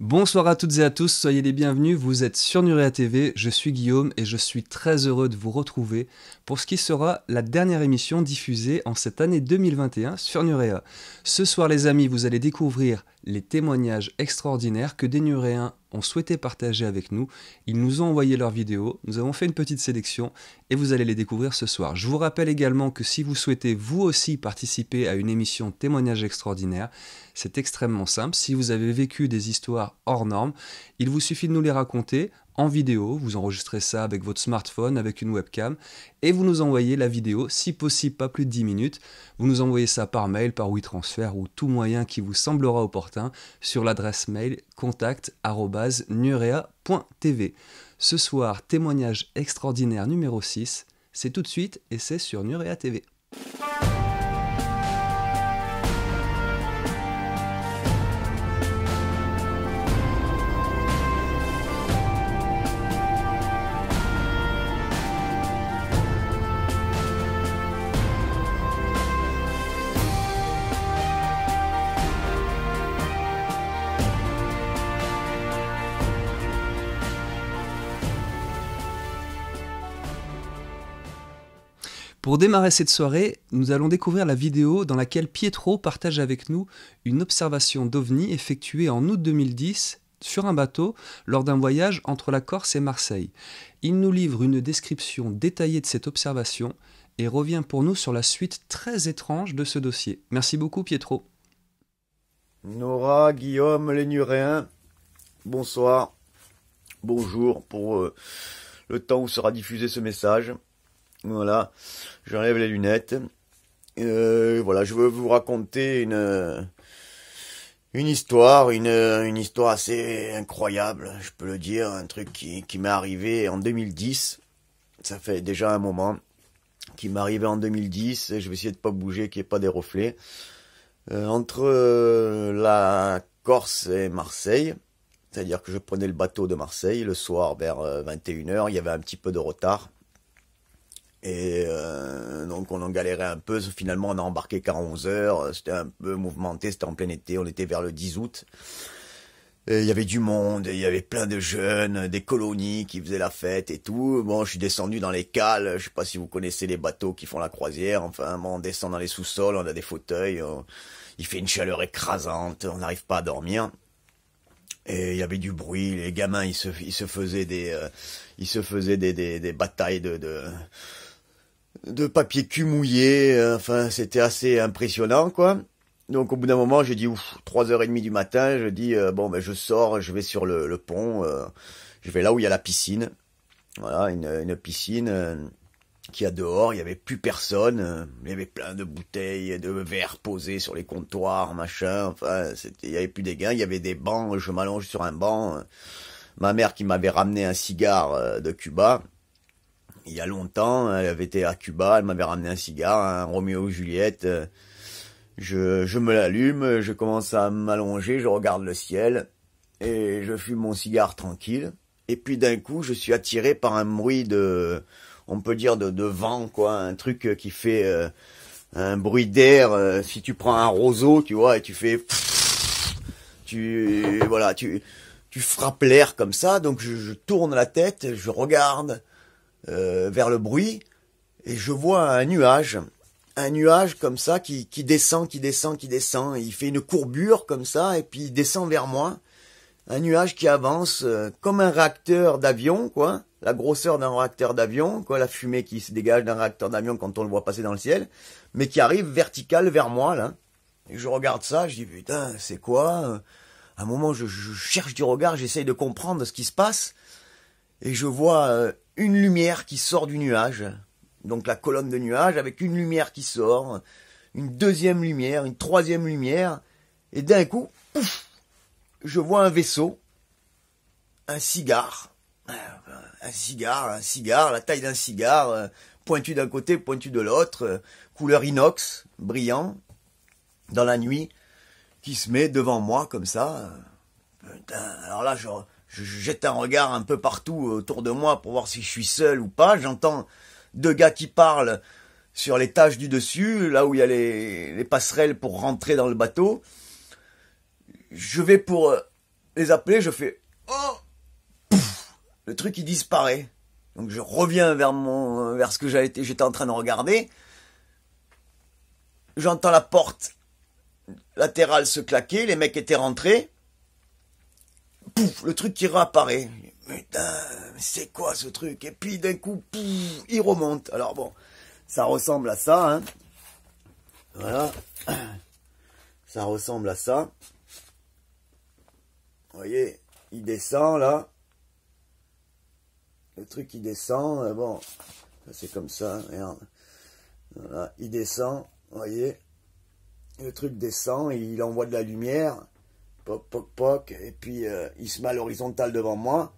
Bonsoir à toutes et à tous, soyez les bienvenus, vous êtes sur Nurea TV, je suis Guillaume et je suis très heureux de vous retrouver pour ce qui sera la dernière émission diffusée en cette année 2021 sur Nurea. Ce soir les amis, vous allez découvrir les témoignages extraordinaires que des Nuréens ont souhaité partager avec nous. Ils nous ont envoyé leurs vidéos, nous avons fait une petite sélection et vous allez les découvrir ce soir. Je vous rappelle également que si vous souhaitez vous aussi participer à une émission témoignages extraordinaires, c'est extrêmement simple. Si vous avez vécu des histoires hors normes, il vous suffit de nous les raconter en vidéo. Vous enregistrez ça avec votre smartphone, avec une webcam, et vous nous envoyez la vidéo, si possible pas plus de 10 minutes. Vous nous envoyez ça par mail, par WeTransfer ou tout moyen qui vous semblera opportun sur l'adresse mail contact@nurea.tv. Ce soir, témoignage extraordinaire numéro 6. C'est tout de suite et c'est sur Nurea TV. Pour démarrer cette soirée, nous allons découvrir la vidéo dans laquelle Pietro partage avec nous une observation d'OVNI effectuée en août 2010 sur un bateau lors d'un voyage entre la Corse et Marseille. Il nous livre une description détaillée de cette observation et revient pour nous sur la suite très étrange de ce dossier. Merci beaucoup Pietro. Nora, Guillaume, les Nuréens, bonsoir, bonjour pour le temps où sera diffusé ce message. Voilà, j'enlève les lunettes. Voilà, je veux vous raconter une histoire, une histoire assez incroyable, je peux le dire, un truc qui m'est arrivé en 2010. Ça fait déjà un moment qui m'est arrivé en 2010. Et je vais essayer de pas bouger, qu'il n'y ait pas des reflets. Entre la Corse et Marseille, c'est-à-dire que je prenais le bateau de Marseille le soir vers 21h, il y avait un petit peu de retard. Et donc on en galérait un peu, finalement on a embarqué qu'à 11h, c'était un peu mouvementé, c'était en plein été, on était vers le 10 août. Et il y avait du monde, il y avait plein de jeunes, des colonies qui faisaient la fête et tout. Bon, je suis descendu dans les cales, je sais pas si vous connaissez les bateaux qui font la croisière, enfin bon, on descend dans les sous-sols, on a des fauteuils, il fait une chaleur écrasante, on n'arrive pas à dormir. Et il y avait du bruit, les gamins ils se faisaient des batailles de papier cul mouillé, enfin c'était assez impressionnant quoi. Donc au bout d'un moment j'ai dit 3h30 du matin, je dis bon ben je sors, je vais sur le pont, je vais là où il y a la piscine, voilà une piscine qu'il y a dehors, il y avait plus personne, il y avait plein de bouteilles, de verres posés sur les comptoirs, machin, enfin il y avait plus des gains, il y avait des bancs, je m'allonge sur un banc, ma mère qui m'avait ramené un cigare de Cuba. Il y a longtemps, elle avait été à Cuba, elle m'avait ramené un cigare, un Roméo et Juliette. Je me l'allume, je commence à m'allonger, je regarde le ciel, et je fume mon cigare tranquille. Et puis d'un coup, je suis attiré par un bruit on peut dire de vent, quoi, un truc qui fait un bruit d'air. Si tu prends un roseau, tu vois, et tu fais... Tu frappes l'air comme ça, donc je tourne la tête, je regarde... vers le bruit, et je vois un nuage comme ça qui descend, et il fait une courbure comme ça, et puis il descend vers moi, un nuage qui avance comme un réacteur d'avion, quoi, la grosseur d'un réacteur d'avion, quoi, la fumée qui se dégage d'un réacteur d'avion quand on le voit passer dans le ciel, mais qui arrive vertical vers moi, là, et je regarde ça, je dis putain, c'est quoi? À un moment, je cherche du regard, j'essaye de comprendre ce qui se passe, et je vois une lumière qui sort du nuage, donc la colonne de nuages avec une lumière qui sort, une deuxième lumière, une troisième lumière, et d'un coup, pouf, je vois un vaisseau, un cigare, la taille d'un cigare, pointu d'un côté, pointu de l'autre, couleur inox, brillant, dans la nuit, qui se met devant moi comme ça. Putain, alors là, je jette un regard un peu partout autour de moi pour voir si je suis seul ou pas. J'entends deux gars qui parlent sur l'étage du dessus, là où il y a les passerelles pour rentrer dans le bateau. Je vais pour les appeler, je fais oh, pouf, le truc il disparaît. Donc je reviens vers ce que j'étais en train de regarder. J'entends la porte latérale se claquer, les mecs étaient rentrés. Pouf, le truc qui réapparaît. Putain, c'est quoi ce truc? Et puis d'un coup, pouf, il remonte. Alors bon, ça ressemble à ça, hein. Voilà. Ça ressemble à ça. Vous voyez, il descend là. Le truc il descend. Bon, c'est comme ça, regarde. Voilà, il descend, vous voyez. Le truc descend, il envoie de la lumière. Poc, poc, poc. Et puis il se met à l'horizontale devant moi.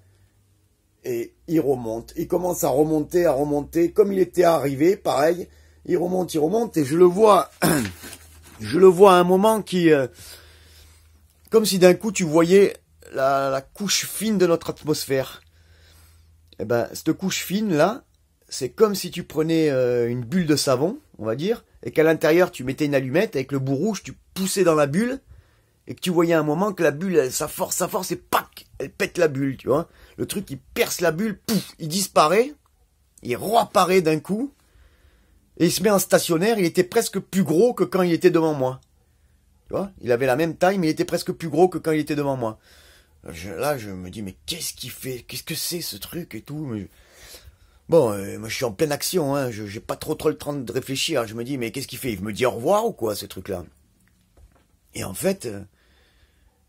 Et il remonte. Il commence à remonter. Comme il était arrivé, pareil. Il remonte. Et je le vois. Je le vois à un moment qui... comme si d'un coup tu voyais la couche fine de notre atmosphère. Et ben, cette couche fine là, c'est comme si tu prenais une bulle de savon, on va dire, et qu'à l'intérieur tu mettais une allumette, avec le bout rouge, tu poussais dans la bulle, et que tu voyais à un moment que la bulle, ça force, et pac, elle pète la bulle, tu vois. Le truc, il perce la bulle, pouf, il disparaît, il réapparaît d'un coup, et il se met en stationnaire, il était presque plus gros que quand il était devant moi. Tu vois, il avait la même taille, mais il était presque plus gros que quand il était devant moi. Là, je me dis, mais qu'est-ce qu'il fait? Qu'est-ce que c'est ce truc et tout? Bon, moi je suis en pleine action, hein. J'ai pas trop le temps de réfléchir. Je me dis, mais qu'est-ce qu'il fait? Il me dit au revoir ou quoi, ce truc-là? Et en fait,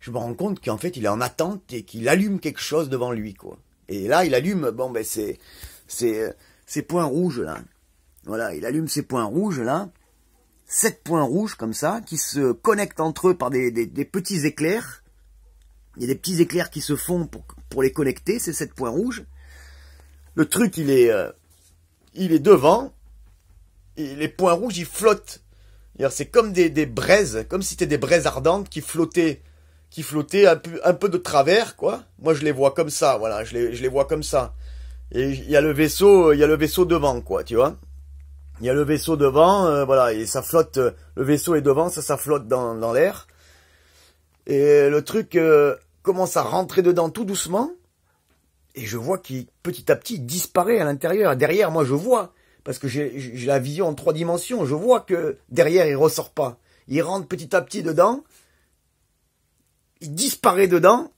je me rends compte qu'en fait, il est en attente et qu'il allume quelque chose devant lui, quoi. Et là, il allume, bon, ben ces points rouges, là. Voilà, il allume ces points rouges, là. 7 points rouges, comme ça, qui se connectent entre eux par des petits éclairs. Il y a des petits éclairs qui se font pour les connecter, ces 7 points rouges. Le truc, il est devant, et les points rouges, ils flottent. C'est comme des braises, comme si c'était des braises ardentes qui flottaient un peu de travers, quoi. Moi, je les vois comme ça, voilà, je les vois comme ça. Et il y a le vaisseau devant, quoi, tu vois. Il y a le vaisseau devant, voilà, et ça flotte, le vaisseau est devant, ça flotte dans l'air. Et le truc commence à rentrer dedans tout doucement. Et je vois qu'il, petit à petit, il disparaît à l'intérieur. Derrière, moi, je vois, parce que j'ai la vision en 3 dimensions, je vois que derrière, il ressort pas. Il rentre petit à petit dedans, il disparaît dedans,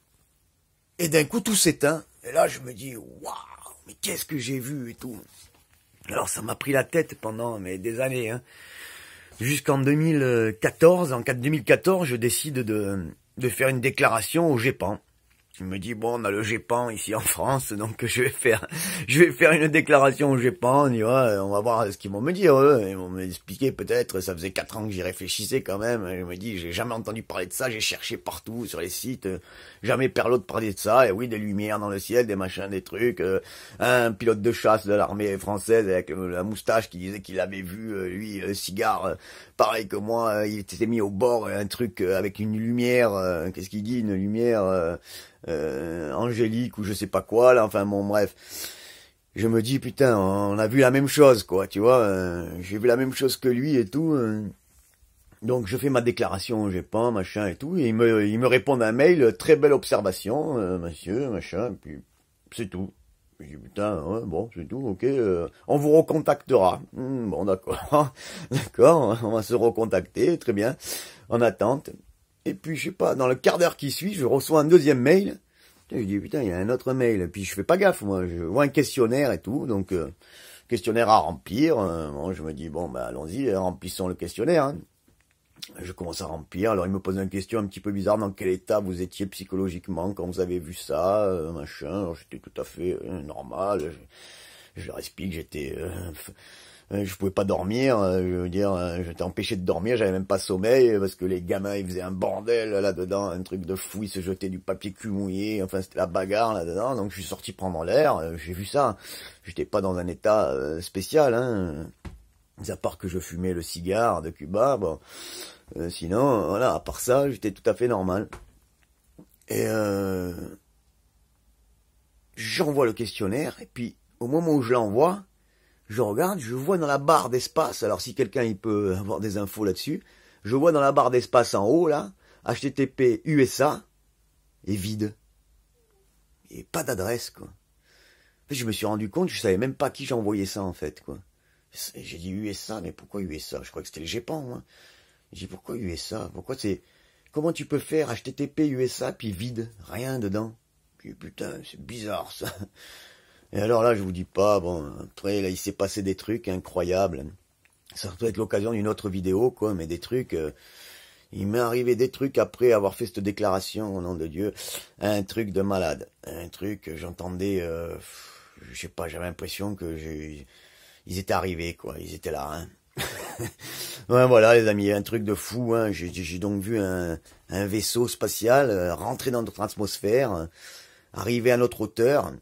et d'un coup, tout s'éteint. Et là, je me dis, waouh, mais qu'est-ce que j'ai vu et tout. Alors, ça m'a pris la tête pendant des années, hein. Jusqu'en 2014, en 2014, je décide de faire une déclaration au GEPAN. Je me dis, bon, on a le GEPAN ici en France, donc je vais faire une déclaration au GEPAN, tu vois, on va voir ce qu'ils vont me dire, eux. Ils vont m'expliquer peut-être, ça faisait 4 ans que j'y réfléchissais quand même, je me dis, j'ai jamais entendu parler de ça, j'ai cherché partout sur les sites, jamais Perlot parlait de ça, et oui, des lumières dans le ciel, des machins, des trucs, un pilote de chasse de l'armée française avec la moustache qui disait qu'il avait vu, lui, cigare, pareil que moi, il était mis au bord, un truc avec une lumière, qu'est-ce qu'il dit, une lumière... angélique ou je sais pas quoi là, enfin bon bref, je me dis putain, on a vu la même chose quoi, tu vois, j'ai vu la même chose que lui et tout, donc je fais ma déclaration au GEPAN, machin et tout, et il me répond un mail, très belle observation, monsieur, machin, et puis c'est tout. Je dis putain, ouais, bon c'est tout, ok, on vous recontactera. Bon d'accord, d'accord, on va se recontacter, très bien, en attente. Et puis, je sais pas, dans le quart d'heure qui suit, je reçois un deuxième mail. Je dis, putain, il y a un autre mail. Et puis, je fais pas gaffe, moi. Je vois un questionnaire et tout. Donc, questionnaire à remplir. Bon, je me dis, bon, bah, allons-y, remplissons le questionnaire. Hein. Je commence à remplir. Alors, il me pose une question un petit peu bizarre. Dans quel état vous étiez psychologiquement quand vous avez vu ça, machin. Alors, j'étais tout à fait normal. Je leur explique que j'étais... je pouvais pas dormir, je veux dire, j'étais empêché de dormir, j'avais même pas sommeil, parce que les gamins, ils faisaient un bordel là-dedans, un truc de fou, ils se jetaient du papier cul mouillé, enfin c'était la bagarre là-dedans, donc je suis sorti prendre l'air, j'ai vu ça, j'étais pas dans un état spécial, hein, à part que je fumais le cigare de Cuba, bon, sinon, voilà, à part ça, j'étais tout à fait normal. Et j'envoie le questionnaire, et puis au moment où je l'envoie, je regarde, je vois dans la barre d'espace, alors si quelqu'un il peut avoir des infos là-dessus, je vois dans la barre d'espace en haut, là, HTTP USA, et vide. Et pas d'adresse, quoi. En fait, je me suis rendu compte, je savais même pas à qui j'envoyais ça, en fait, quoi. J'ai dit USA, mais pourquoi USA? Je crois que c'était le GEPAN, moi. J'ai dit pourquoi USA? Pourquoi c'est... Comment tu peux faire HTTP USA puis vide? Rien dedans. Puis putain, c'est bizarre, ça. Et alors là, je vous dis pas, bon, après, là, il s'est passé des trucs incroyables. Ça doit être l'occasion d'une autre vidéo, quoi, mais des trucs... il m'est arrivé des trucs après avoir fait cette déclaration, au nom de Dieu. Un truc de malade. Un truc, j'entendais... je sais pas, j'avais l'impression que ils étaient arrivés, quoi. Ils étaient là, hein. Ouais, voilà, les amis, un truc de fou, hein. J'ai donc vu un vaisseau spatial rentrer dans notre atmosphère, arriver à notre hauteur,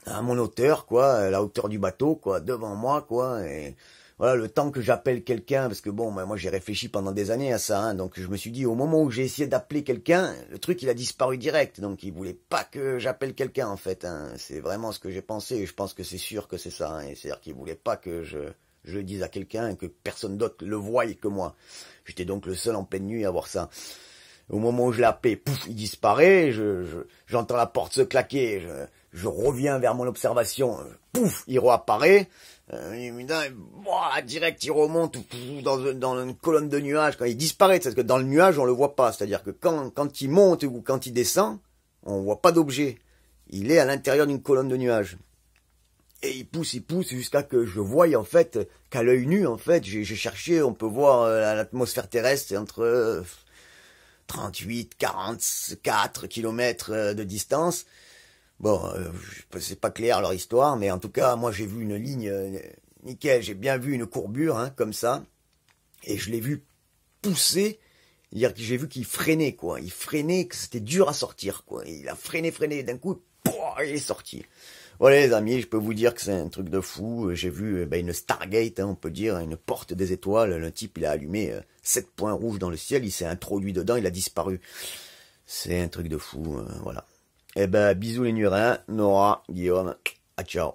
à mon hauteur, quoi, à la hauteur du bateau, quoi, devant moi, quoi, et voilà, le temps que j'appelle quelqu'un, parce que bon, moi j'ai réfléchi pendant des années à ça, hein, donc je me suis dit, au moment où j'ai essayé d'appeler quelqu'un, le truc il a disparu direct, donc il voulait pas que j'appelle quelqu'un en fait, hein. C'est vraiment ce que j'ai pensé, et je pense que c'est sûr que c'est ça, hein, c'est-à-dire qu'il voulait pas que je le dise à quelqu'un et que personne d'autre le voie que moi. J'étais donc le seul en pleine nuit à voir ça. Au moment où je l'appelle, pouf, il disparaît, j'entends la porte se claquer, je reviens vers mon observation, pouf, il réapparaît, direct il remonte dans une colonne de nuages, quand il disparaît, parce que dans le nuage on le voit pas, c'est-à-dire que quand il monte ou quand il descend, on voit pas d'objet, il est à l'intérieur d'une colonne de nuages. Et il pousse jusqu'à que je voie en fait, qu'à l'œil nu en fait, j'ai cherché, on peut voir l'atmosphère terrestre c'est entre 38, 44 kilomètres de distance. Bon, c'est pas clair leur histoire, mais en tout cas, moi j'ai vu une ligne nickel, j'ai bien vu une courbure, hein, comme ça, et je l'ai vu pousser, c'est-à-dire que j'ai vu qu'il freinait, quoi. Il freinait, que c'était dur à sortir, quoi. Il a freiné, d'un coup, il est sorti. Voilà les amis, je peux vous dire que c'est un truc de fou. J'ai vu une Stargate, hein, on peut dire, une porte des étoiles. Le type, il a allumé 7 points rouges dans le ciel, il s'est introduit dedans, il a disparu. C'est un truc de fou, voilà. Eh ben, bisous les Nurins, Nora, Guillaume, à ciao.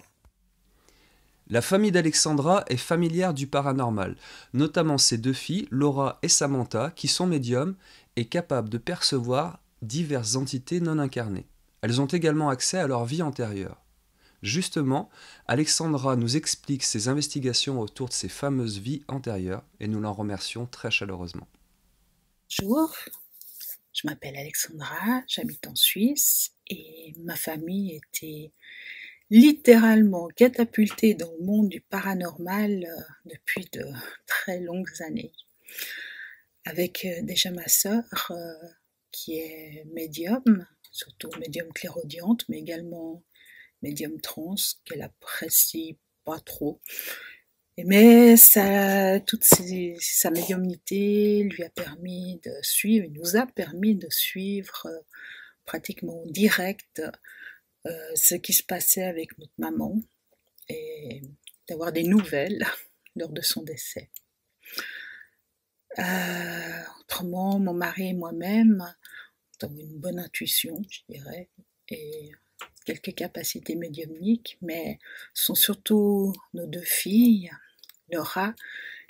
La famille d'Alexandra est familière du paranormal, notamment ses deux filles, Laura et Samantha, qui sont médiums et capables de percevoir diverses entités non incarnées. Elles ont également accès à leur vie antérieure. Justement, Alexandra nous explique ses investigations autour de ces fameuses vies antérieures et nous l'en remercions très chaleureusement. Bonjour, je m'appelle Alexandra, j'habite en Suisse et ma famille était littéralement catapultée dans le monde du paranormal depuis de très longues années. Avec déjà ma sœur qui est médium, surtout médium clairaudiente, mais également médium trans, qu'elle apprécie pas trop. Mais toute sa médiumnité lui a permis de suivre, nous a permis de suivre pratiquement en direct ce qui se passait avec notre maman et d'avoir des nouvelles lors de son décès. Autrement, mon mari et moi-même avons une bonne intuition, je dirais, et quelques capacités médiumniques, mais ce sont surtout nos deux filles, Laura,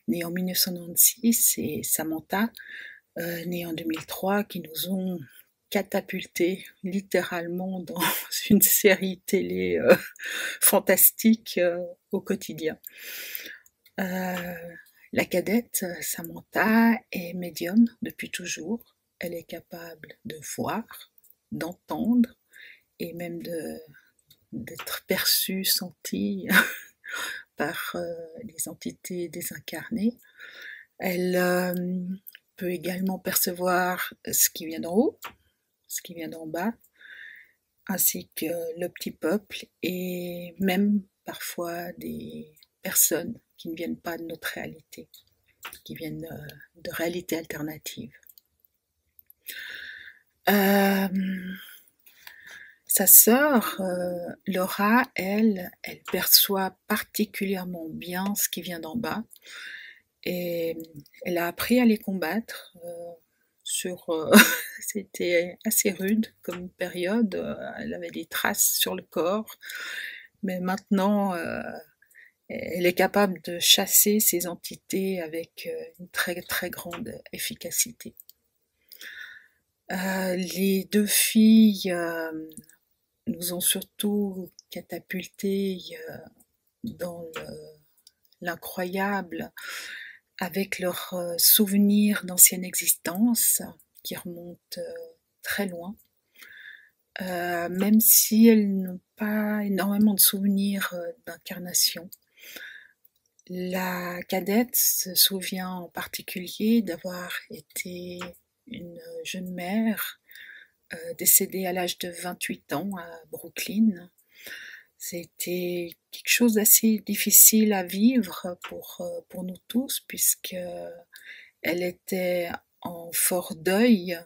née en 1996, et Samantha, née en 2003, qui nous ont catapultés littéralement dans une série télé fantastique au quotidien. La cadette, Samantha, est médium depuis toujours. Elle est capable de voir, d'entendre et même d'être perçue, sentie par les entités désincarnées. Elle peut également percevoir ce qui vient d'en haut, ce qui vient d'en bas, ainsi que le petit peuple et même parfois des personnes qui ne viennent pas de notre réalité, qui viennent de réalités alternatives. Sa sœur, Laura, elle perçoit particulièrement bien ce qui vient d'en bas et elle a appris à les combattre. C'était assez rude comme période, elle avait des traces sur le corps, mais maintenant elle est capable de chasser ces entités avec une très très grande efficacité. Les deux filles nous ont surtout catapultés dans l'incroyable avec leurs souvenirs d'ancienne existence qui remontent très loin. Même si elles n'ont pas énormément de souvenirs d'incarnation. La cadette se souvient en particulier d'avoir été une jeune mère décédée à l'âge de 28 ans à Brooklyn. C'était quelque chose d'assez difficile à vivre pour nous tous, puisque elle était en fort deuil.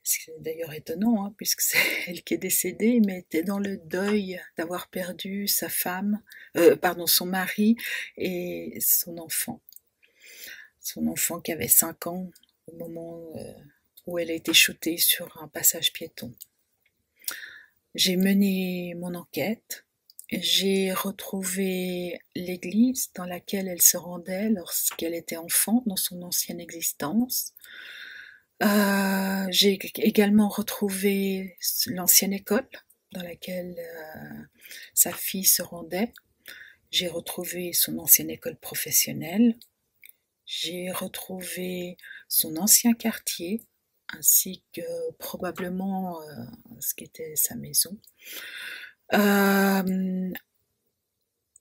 C'est d'ailleurs étonnant, hein, puisque c'est elle qui est décédée, mais était dans le deuil d'avoir perdu sa femme, son mari et son enfant. Son enfant qui avait 5 ans au moment où elle a été shootée sur un passage piéton. J'ai mené mon enquête. J'ai retrouvé l'église dans laquelle elle se rendait lorsqu'elle était enfant, dans son ancienne existence. J'ai également retrouvé l'ancienne école dans laquelle sa fille se rendait. J'ai retrouvé son ancienne école professionnelle. J'ai retrouvé son ancien quartier, ainsi que probablement ce qui était sa maison.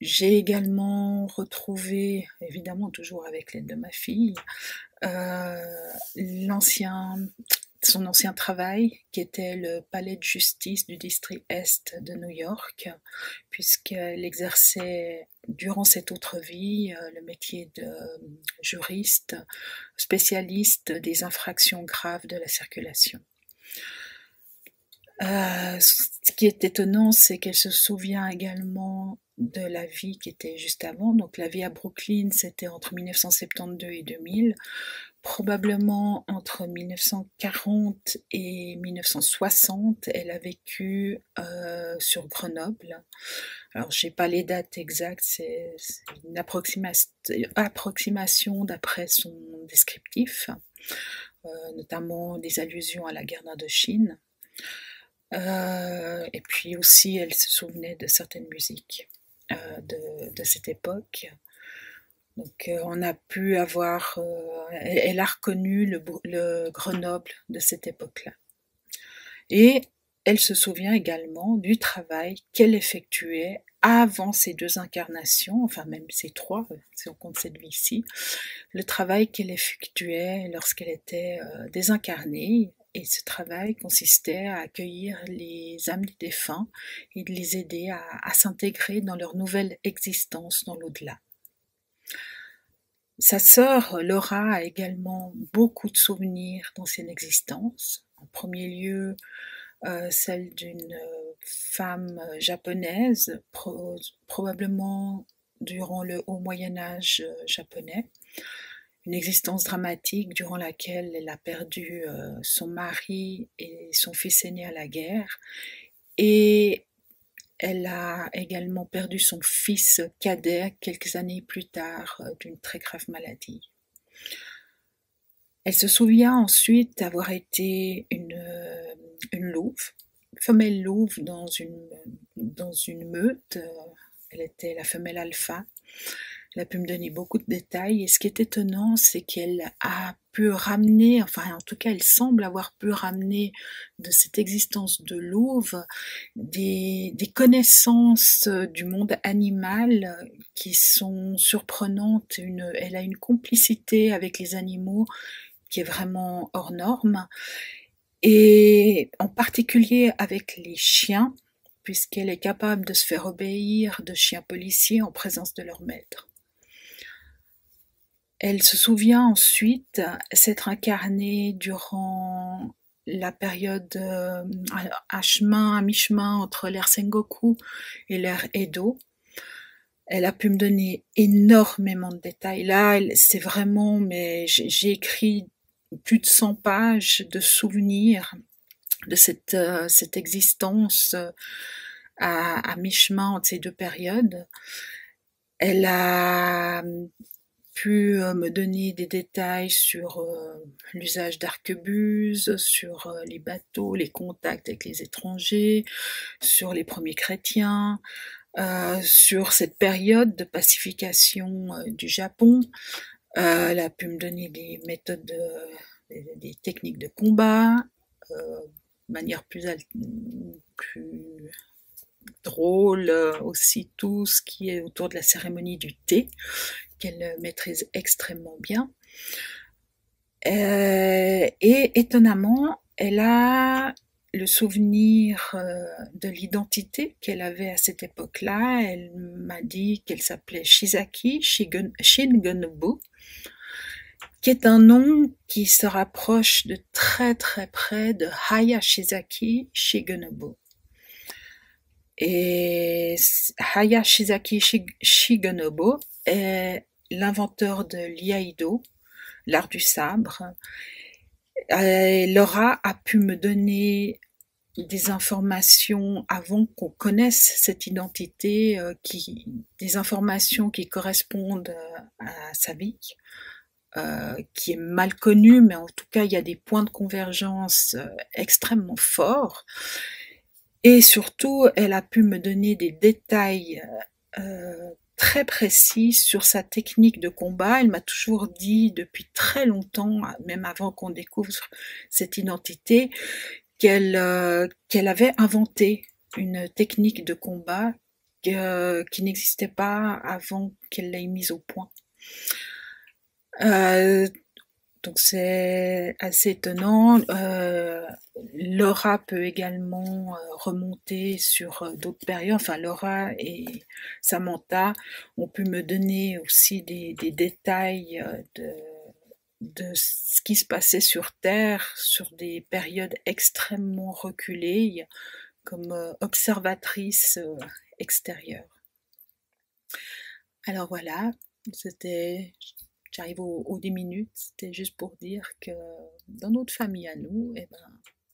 J'ai également retrouvé, évidemment toujours avec l'aide de ma fille, son ancien travail, qui était le palais de justice du district Est de New York, puisqu'elle exerçait durant cette autre vie le métier de juriste, spécialiste des infractions graves de la circulation. Ce qui est étonnant, c'est qu'elle se souvient également de la vie qui était juste avant. Donc la vie à Brooklyn, c'était entre 1972 et 2000. Probablement entre 1940 et 1960, elle a vécu sur Grenoble. Alors j'ai pas les dates exactes, c'est une approximation d'après son descriptif, notamment des allusions à la guerre d'Indochine. Et puis aussi, elle se souvenait de certaines musiques de cette époque. Donc, on a pu avoir, elle a reconnu le Grenoble de cette époque-là. Et elle se souvient également du travail qu'elle effectuait avant ces 2 incarnations, enfin même ces 3, si on compte cette vie-ci, le travail qu'elle effectuait lorsqu'elle était désincarnée. Et ce travail consistait à accueillir les âmes des défunts et de les aider à s'intégrer dans leur nouvelle existence dans l'au-delà. Sa sœur Laura a également beaucoup de souvenirs d'ancienne existence. En premier lieu, celle d'une femme japonaise, probablement durant le Haut Moyen-Âge japonais. Une existence dramatique durant laquelle elle a perdu son mari et son fils aîné à la guerre. Et elle a également perdu son fils cadet quelques années plus tard d'une très grave maladie. Elle se souvient ensuite d'avoir été une louve, une femelle louve dans une meute. Elle était la femelle alpha. Elle a pu me donner beaucoup de détails, et ce qui est étonnant, c'est qu'elle a pu ramener, enfin en tout cas elle semble avoir pu ramener de cette existence de louve des connaissances du monde animal qui sont surprenantes. Elle a une complicité avec les animaux qui est vraiment hors norme, et en particulier avec les chiens, puisqu'elle est capable de se faire obéir de chiens policiers en présence de leur maître. Elle se souvient ensuite s'être incarnée durant la période à mi-chemin entre l'ère Sengoku et l'ère Edo. Elle a pu me donner énormément de détails. Là, c'est vraiment, mais j'ai écrit plus de 100 pages de souvenirs de cette existence à mi-chemin entre ces 2 périodes. Elle a pu me donner des détails sur l'usage d'arquebuses, sur les bateaux, les contacts avec les étrangers, sur les premiers chrétiens, sur cette période de pacification du Japon. Elle a pu me donner des méthodes, des techniques de combat, de manière plus drôle, aussi tout ce qui est autour de la cérémonie du thé, qu'elle maîtrise extrêmement bien. Et étonnamment, elle a le souvenir de l'identité qu'elle avait à cette époque-là. Elle m'a dit qu'elle s'appelait Shizaki Shingonobu, qui est un nom qui se rapproche de très très près de Hayashizaki Shigenabu. Et Hayashizaki Shigenabu est l'inventeur de l'iaido, l'art du sabre. Laura a pu me donner des informations avant qu'on connaisse cette identité, des informations qui correspondent à sa vie, qui est mal connue, mais en tout cas il y a des points de convergence extrêmement forts. Et surtout, elle a pu me donner des détails très précis sur sa technique de combat. Elle m'a toujours dit depuis très longtemps, même avant qu'on découvre cette identité, qu'elle avait inventé une technique de combat qui n'existait pas avant qu'elle l'ait mise au point. Donc c'est assez étonnant. Laura peut également remonter sur d'autres périodes. Enfin, Laura et Samantha ont pu me donner aussi des détails de ce qui se passait sur Terre sur des périodes extrêmement reculées, comme observatrice extérieure. Alors voilà, j'arrive aux 10 minutes, c'était juste pour dire que dans notre famille à nous,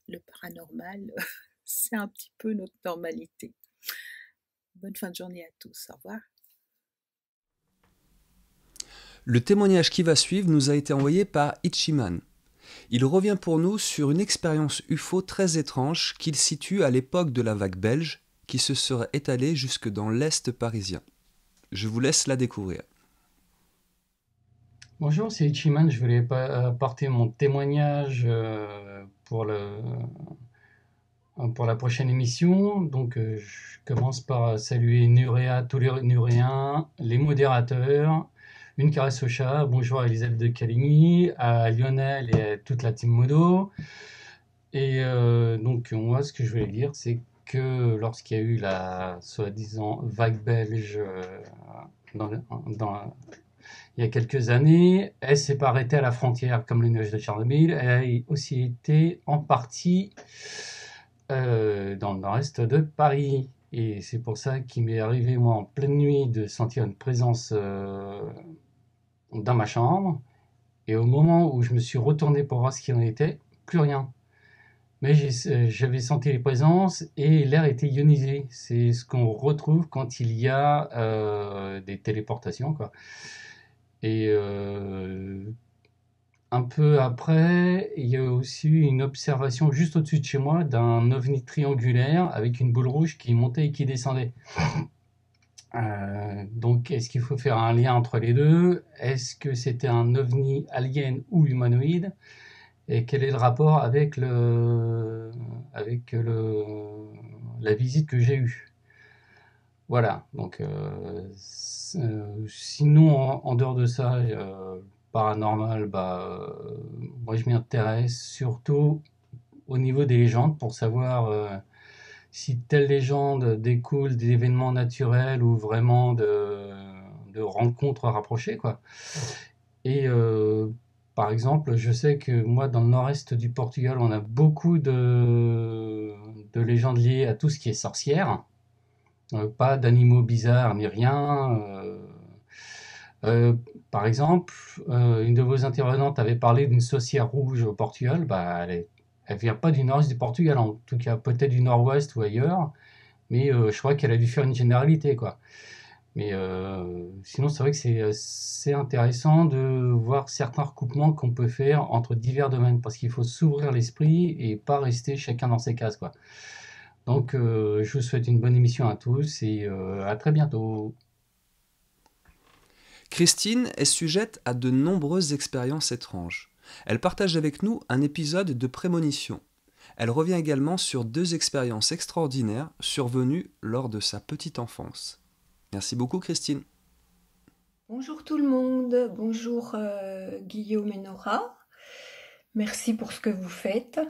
le paranormal, c'est un petit peu notre normalité. Bonne fin de journée à tous, au revoir. Le témoignage qui va suivre nous a été envoyé par Ichiman. Il revient pour nous sur une expérience UFO très étrange qu'il situe à l'époque de la vague belge, qui se serait étalée jusque dans l'Est parisien. Je vous laisse la découvrir. Bonjour, c'est Ichiman. Je voulais apporter mon témoignage pour la prochaine émission. Donc, je commence par saluer Nurea, tous les Nuréens, les modérateurs, une caresse au chat. Bonjour à Elisabeth de Caligny, à Lionel et à toute la team Modo. Et donc, moi, ce que je voulais dire, c'est que lorsqu'il y a eu la soi-disant vague belge il y a quelques années, elle s'est pas arrêtée à la frontière comme le nuage de Tchernobyl. Elle a aussi été en partie dans le nord-est de Paris. Et c'est pour ça qu'il m'est arrivé, moi, en pleine nuit, de sentir une présence dans ma chambre. Et au moment où je me suis retourné pour voir ce qu'il en était, plus rien. Mais j'avais senti les présences et l'air était ionisé. C'est ce qu'on retrouve quand il y a des téléportations, quoi. Et un peu après, il y a aussi eu une observation juste au-dessus de chez moi d'un ovni triangulaire avec une boule rouge qui montait et qui descendait. Donc, est-ce qu'il faut faire un lien entre les deux? Est-ce que c'était un ovni alien ou humanoïde? Et quel est le rapport avec la visite que j'ai eue? Voilà, donc sinon en dehors de ça, paranormal, moi je m'y intéresse surtout au niveau des légendes pour savoir si telle légende découle d'événements naturels ou vraiment de rencontres rapprochées, quoi. Et par exemple, je sais que moi, dans le nord-est du Portugal, on a beaucoup de légendes liées à tout ce qui est sorcière. Pas d'animaux bizarres ni rien. Par exemple, une de vos intervenantes avait parlé d'une sorcière rouge au Portugal. Elle vient pas du nord-est du Portugal, en tout cas peut-être du nord-ouest ou ailleurs, mais je crois qu'elle a dû faire une généralité, quoi. Mais sinon, c'est vrai que c'est intéressant de voir certains recoupements qu'on peut faire entre divers domaines, parce qu'il faut s'ouvrir l'esprit et pas rester chacun dans ses cases, quoi. Donc, je vous souhaite une bonne émission à tous et à très bientôt. Christine est sujette à de nombreuses expériences étranges. Elle partage avec nous un épisode de prémonition. Elle revient également sur 2 expériences extraordinaires survenues lors de sa petite enfance. Merci beaucoup Christine. Bonjour tout le monde, bonjour Guillaume et Nora. Merci pour ce que vous faites.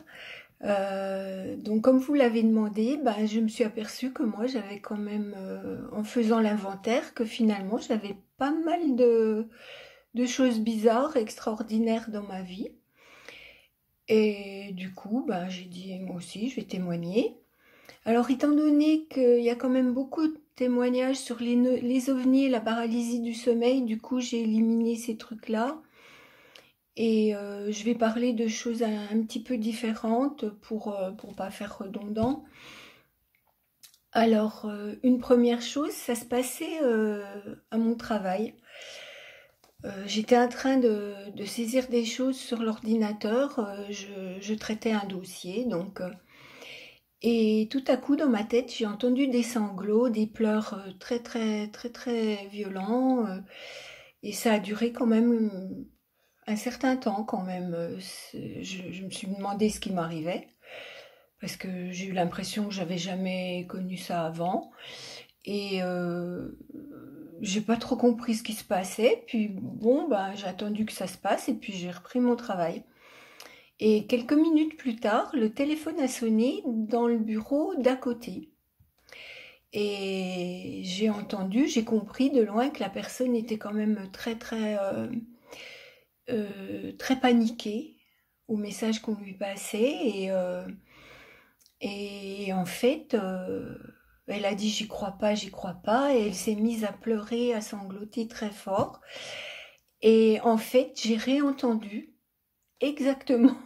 Donc comme vous l'avez demandé, je me suis aperçue que moi j'avais quand même, en faisant l'inventaire, que finalement j'avais pas mal de choses bizarres, extraordinaires dans ma vie. Et du coup, j'ai dit moi aussi je vais témoigner. Alors étant donné qu'il y a quand même beaucoup de témoignages sur les ovnis et la paralysie du sommeil, du coup j'ai éliminé ces trucs-là. Et je vais parler de choses un petit peu différentes pour pas faire redondant. Alors, une première chose, ça se passait à mon travail. J'étais en train de saisir des choses sur l'ordinateur. Je traitais un dossier, donc... et tout à coup, dans ma tête, j'ai entendu des sanglots, des pleurs très, très, très, très violents. Et ça a duré quand même un certain temps quand même. Je me suis demandé ce qui m'arrivait, parce que j'ai eu l'impression que j'avais jamais connu ça avant. Et j'ai pas trop compris ce qui se passait. Puis bon, j'ai attendu que ça se passe et puis j'ai repris mon travail. Et quelques minutes plus tard, le téléphone a sonné dans le bureau d'à côté. Et j'ai compris de loin que la personne était quand même très très très paniquée au message qu'on lui passait. Et en fait, elle a dit j'y crois pas, et elle s'est mise à pleurer, à sangloter très fort. Et en fait, j'ai réentendu exactement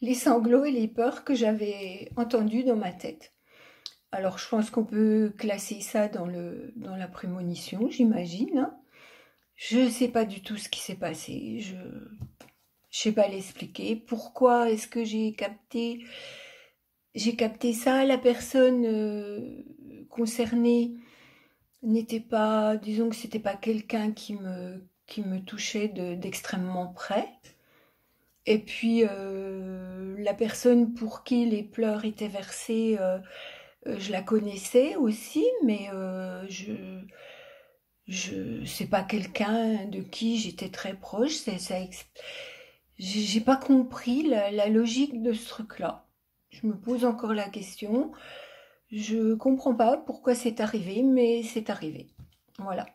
les sanglots et les peurs que j'avais entendus dans ma tête. Alors, je pense qu'on peut classer ça dans la prémonition, j'imagine, hein. Je ne sais pas du tout ce qui s'est passé. Je sais pas l'expliquer. Pourquoi est-ce que j'ai capté ça? La personne concernée n'était pas, disons que c'était pas quelqu'un qui me touchait d'extrêmement près. Et puis la personne pour qui les pleurs étaient versés, je la connaissais aussi, mais c'est pas quelqu'un de qui j'étais très proche. J'ai pas compris la logique de ce truc-là. Je me pose encore la question. Je comprends pas pourquoi c'est arrivé, mais c'est arrivé. Voilà.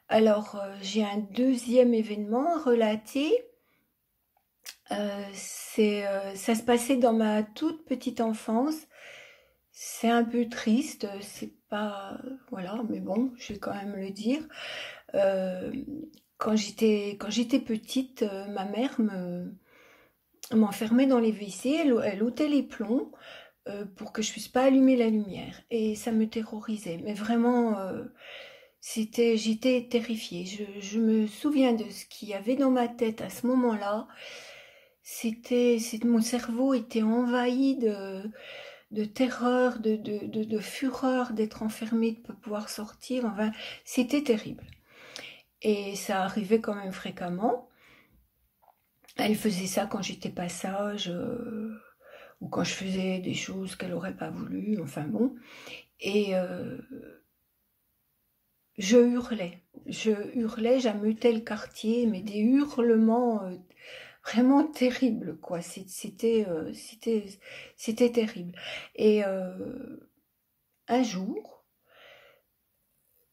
Alors, j'ai un deuxième événement à relater. Ça se passait dans ma toute petite enfance. C'est un peu triste, c'est pas... Voilà, mais bon, je vais quand même le dire. Quand j'étais petite, ma mère m'enfermait dans les WC, elle ôtait les plombs pour que je puisse pas allumer la lumière. Et ça me terrorisait. Mais vraiment, j'étais terrifiée. Je me souviens de ce qu'il y avait dans ma tête à ce moment-là. Mon cerveau était envahi de terreur, de fureur d'être enfermée, de ne pas pouvoir sortir. Enfin, c'était terrible. Et ça arrivait quand même fréquemment. Elle faisait ça quand j'étais pas sage, ou quand je faisais des choses qu'elle n'aurait pas voulu, enfin bon. Et je hurlais, j'ameutais le quartier, mais des hurlements vraiment terribles, quoi. C'était terrible. Et un jour,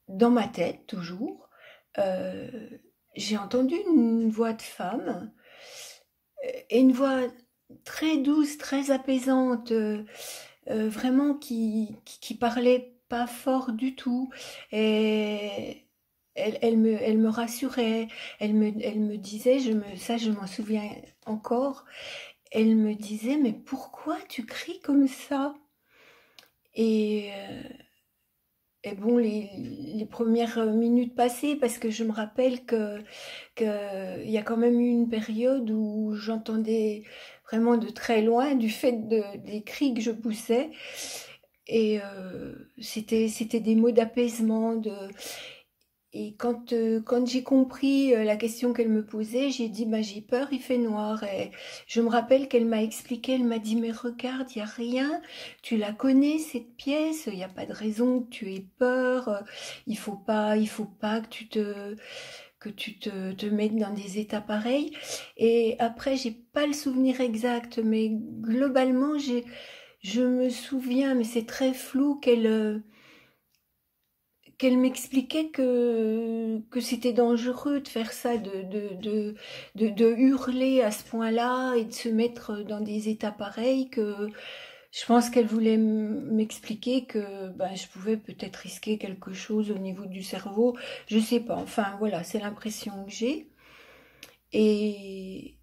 dans ma tête, toujours, j'ai entendu une voix de femme, et une voix très douce, très apaisante, vraiment qui parlait pas fort du tout. Et elle me rassurait, elle me disait, ça je m'en souviens encore, elle me disait mais pourquoi tu cries comme ça? Et et bon, les premières minutes passées, parce que je me rappelle que il y a quand même eu une période où j'entendais vraiment de très loin du fait des cris que je poussais. Et c'était des mots d'apaisement. Et quand j'ai compris la question qu'elle me posait, j'ai dit, bah, j'ai peur, il fait noir. Et je me rappelle qu'elle m'a expliqué, elle m'a dit, mais regarde, il n'y a rien, tu la connais, cette pièce, il n'y a pas de raison que tu aies peur, il faut pas que te mettes dans des états pareils. Et après, j'ai pas le souvenir exact, mais globalement, je me souviens, mais c'est très flou, qu'elle m'expliquait que c'était dangereux de faire ça, de hurler à ce point-là et de se mettre dans des états pareils, que je pense qu'elle voulait m'expliquer que ben, je pouvais peut-être risquer quelque chose au niveau du cerveau. Je sais pas. Enfin, voilà, c'est l'impression que j'ai. Et,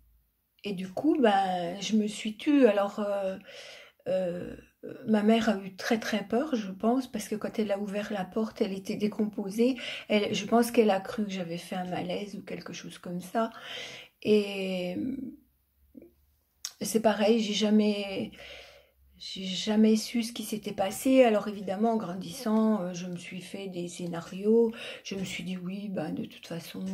et du coup, ben, je me suis tue. Alors, euh, ma mère a eu très très peur, je pense, parce que quand elle a ouvert la porte, elle était décomposée. Je pense qu'elle a cru que j'avais fait un malaise ou quelque chose comme ça. Et c'est pareil, j'ai jamais su ce qui s'était passé. Alors évidemment, en grandissant, je me suis fait des scénarios. Je me suis dit oui, ben de toute façon,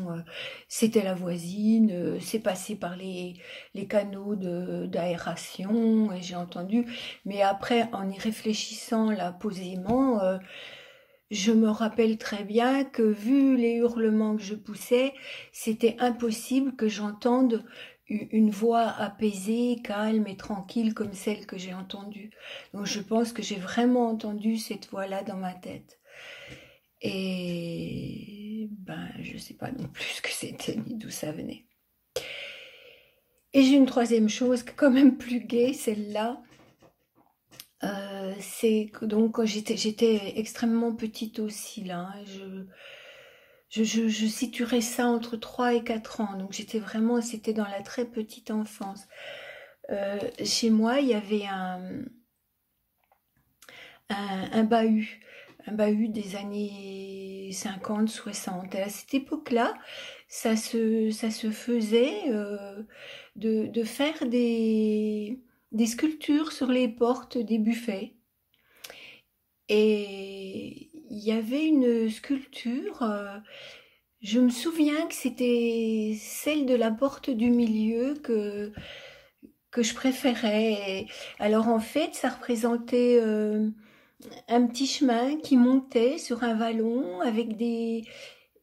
c'était la voisine. C'est passé par les canaux d'aération et j'ai entendu. Mais après, en y réfléchissant là posément, je me rappelle très bien que vu les hurlements que je poussais, c'était impossible que j'entende une voix apaisée, calme et tranquille comme celle que j'ai entendue. Donc je pense que j'ai vraiment entendu cette voix-là dans ma tête. Et ben, je sais pas non plus ce que c'était ni d'où ça venait. Et j'ai une troisième chose, quand même plus gaie, celle-là. C'est que donc quand j'étais extrêmement petite aussi là, hein, je situerais ça entre 3 et 4 ans, donc c'était dans la très petite enfance. Chez moi, il y avait un bahut, des années 50, 60. Et à cette époque-là, ça se faisait de faire des sculptures sur les portes des buffets. Et il y avait une sculpture, je me souviens que c'était celle de la porte du milieu que je préférais. Et alors en fait, ça représentait un petit chemin qui montait sur un vallon avec des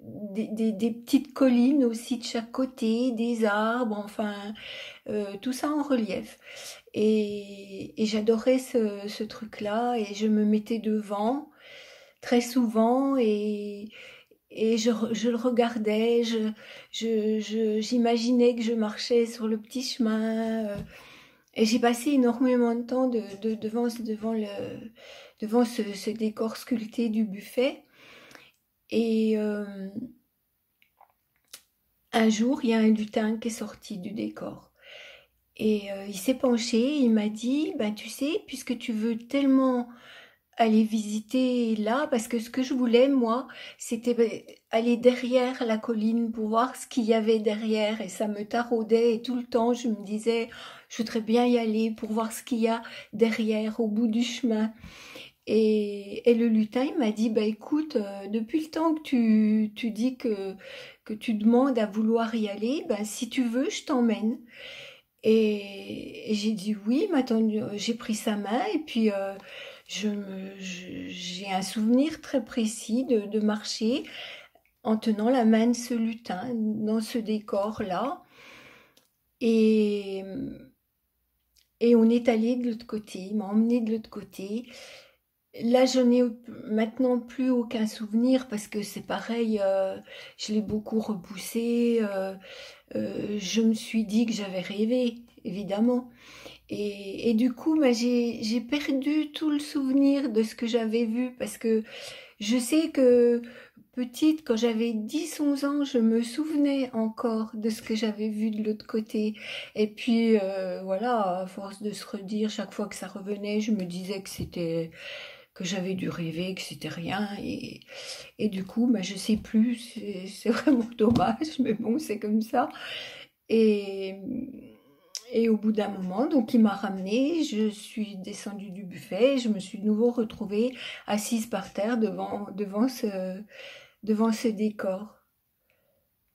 petites collines aussi de chaque côté, des arbres, enfin, tout ça en relief. Et j'adorais ce truc-là et je me mettais devant très souvent et je le regardais, j'imaginais que je marchais sur le petit chemin et j'ai passé énormément de temps devant ce décor sculpté du buffet. Et un jour, il y a un lutin qui est sorti du décor. Et il s'est penché, il m'a dit, ben, tu sais, puisque tu veux tellement aller visiter là, parce que ce que je voulais, moi, c'était aller derrière la colline pour voir ce qu'il y avait derrière, et ça me taraudait, et tout le temps, je me disais, je voudrais bien y aller pour voir ce qu'il y a derrière, au bout du chemin. Et le lutin, il m'a dit, bah écoute, depuis le temps que tu dis que tu demandes à vouloir y aller, ben si tu veux, je t'emmène. Et j'ai dit oui, maintenant j'ai pris sa main et puis j'ai un souvenir très précis de marcher en tenant la main de ce lutin dans ce décor-là. Et, et on est allé de l'autre côté, il m'a emmené de l'autre côté. Là, je n'ai maintenant plus aucun souvenir parce que c'est pareil, je l'ai beaucoup repoussé. Je me suis dit que j'avais rêvé, évidemment. Et du coup, bah, j'ai perdu tout le souvenir de ce que j'avais vu parce que je sais que petite, quand j'avais 10-11 ans, je me souvenais encore de ce que j'avais vu de l'autre côté. Et puis, voilà, à force de se redire, chaque fois que ça revenait, je me disais j'avais dû rêver, que c'était rien. Et du coup, bah, je sais plus, c'est vraiment dommage, mais bon, c'est comme ça. Et, et au bout d'un moment, donc il m'a ramenée, je suis descendue du buffet, je me suis de nouveau retrouvée assise par terre devant ce décor.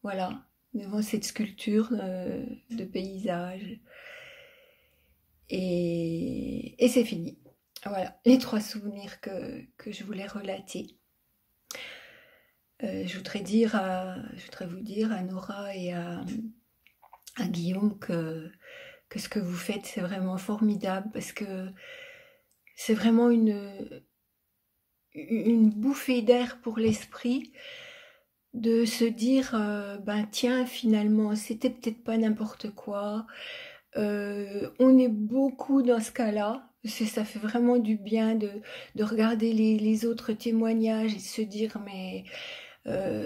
Voilà, devant cette sculpture de paysage. Et c'est fini. Voilà, les 3 souvenirs que je voulais relater. Je voudrais vous dire à Nora et à Guillaume que ce que vous faites, c'est vraiment formidable parce que c'est vraiment une bouffée d'air pour l'esprit de se dire ben tiens, finalement, c'était peut-être pas n'importe quoi. On est beaucoup dans ce cas-là. Ça fait vraiment du bien de regarder les autres témoignages et de se dire mais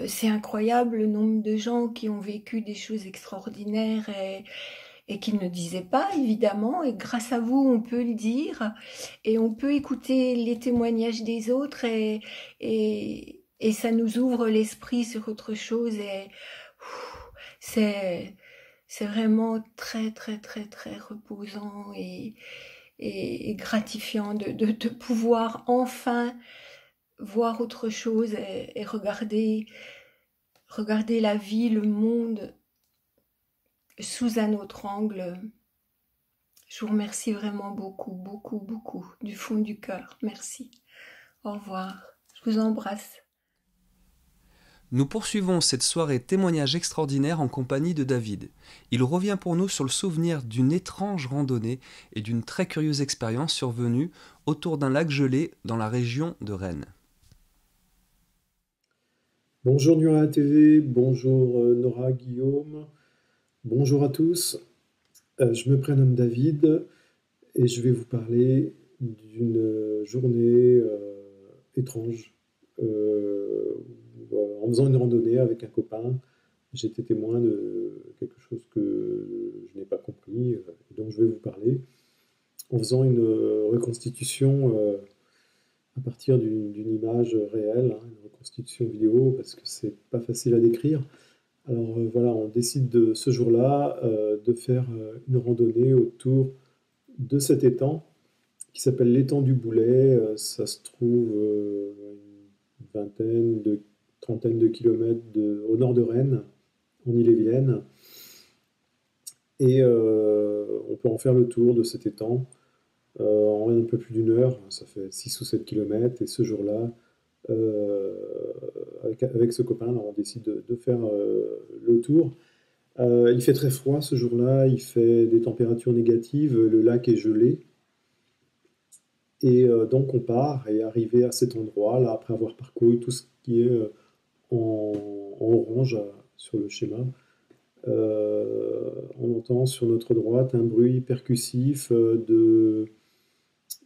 c'est incroyable le nombre de gens qui ont vécu des choses extraordinaires et qui ne disaient pas, évidemment. Et grâce à vous, on peut le dire et on peut écouter les témoignages des autres et ça nous ouvre l'esprit sur autre chose. Et c'est vraiment très, très, très, très reposant et gratifiant de pouvoir enfin voir autre chose et regarder la vie, le monde sous un autre angle. Je vous remercie vraiment beaucoup, beaucoup, beaucoup, du fond du cœur. Merci. Au revoir. Je vous embrasse. Nous poursuivons cette soirée témoignage extraordinaire en compagnie de David. Il revient pour nous sur le souvenir d'une étrange randonnée et d'une très curieuse expérience survenue autour d'un lac gelé dans la région de Rennes. Bonjour Nuria TV, bonjour Nora, Guillaume, bonjour à tous. Je me prénomme David et je vais vous parler d'une journée étrange. En faisant une randonnée avec un copain, j'étais témoin de quelque chose que je n'ai pas compris, et dont je vais vous parler, en faisant une reconstitution à partir d'une image réelle, hein, une reconstitution vidéo, parce que c'est pas facile à décrire. Alors voilà, on décide de ce jour-là de faire une randonnée autour de cet étang qui s'appelle l'étang du Boulet. Ça se trouve une vingtaine, trentaine de kilomètres au nord de Rennes, en Ille-et-Vilaine. Et on peut en faire le tour de cet étang en un peu plus d'une heure. Ça fait 6 ou 7 kilomètres. Et ce jour-là, avec ce copain, là, on décide de faire le tour. Il fait très froid ce jour-là, il fait des températures négatives, le lac est gelé. Et donc on part, et arrivé à cet endroit, là, après avoir parcouru tout ce qui est en orange sur le schéma, on entend sur notre droite un bruit percussif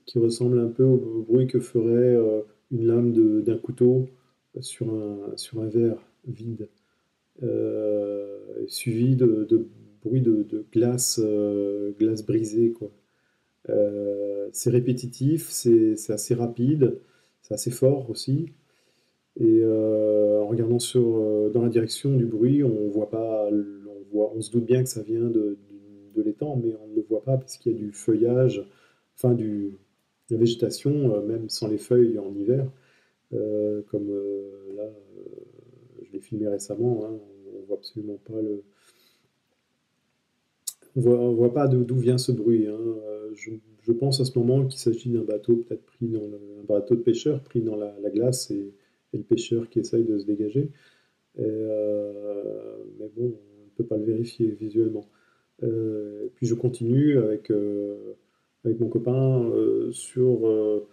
qui ressemble un peu au bruit que ferait une lame d'un couteau sur un verre vide, suivi de bruit de glace brisée, quoi. C'est répétitif, c'est assez rapide, c'est assez fort aussi. Et en regardant dans la direction du bruit, on voit pas, on se doute bien que ça vient de l'étang, mais on ne le voit pas parce qu'il y a du feuillage, enfin de la végétation, même sans les feuilles en hiver, comme là, je l'ai filmé récemment, hein, on voit absolument pas on voit pas d'où vient ce bruit, hein. Je pense à ce moment qu'il s'agit d'un bateau peut-être un bateau de pêcheur pris dans la glace et le pêcheur qui essaye de se dégager. Mais bon, on ne peut pas le vérifier visuellement. Puis je continue avec mon copain sur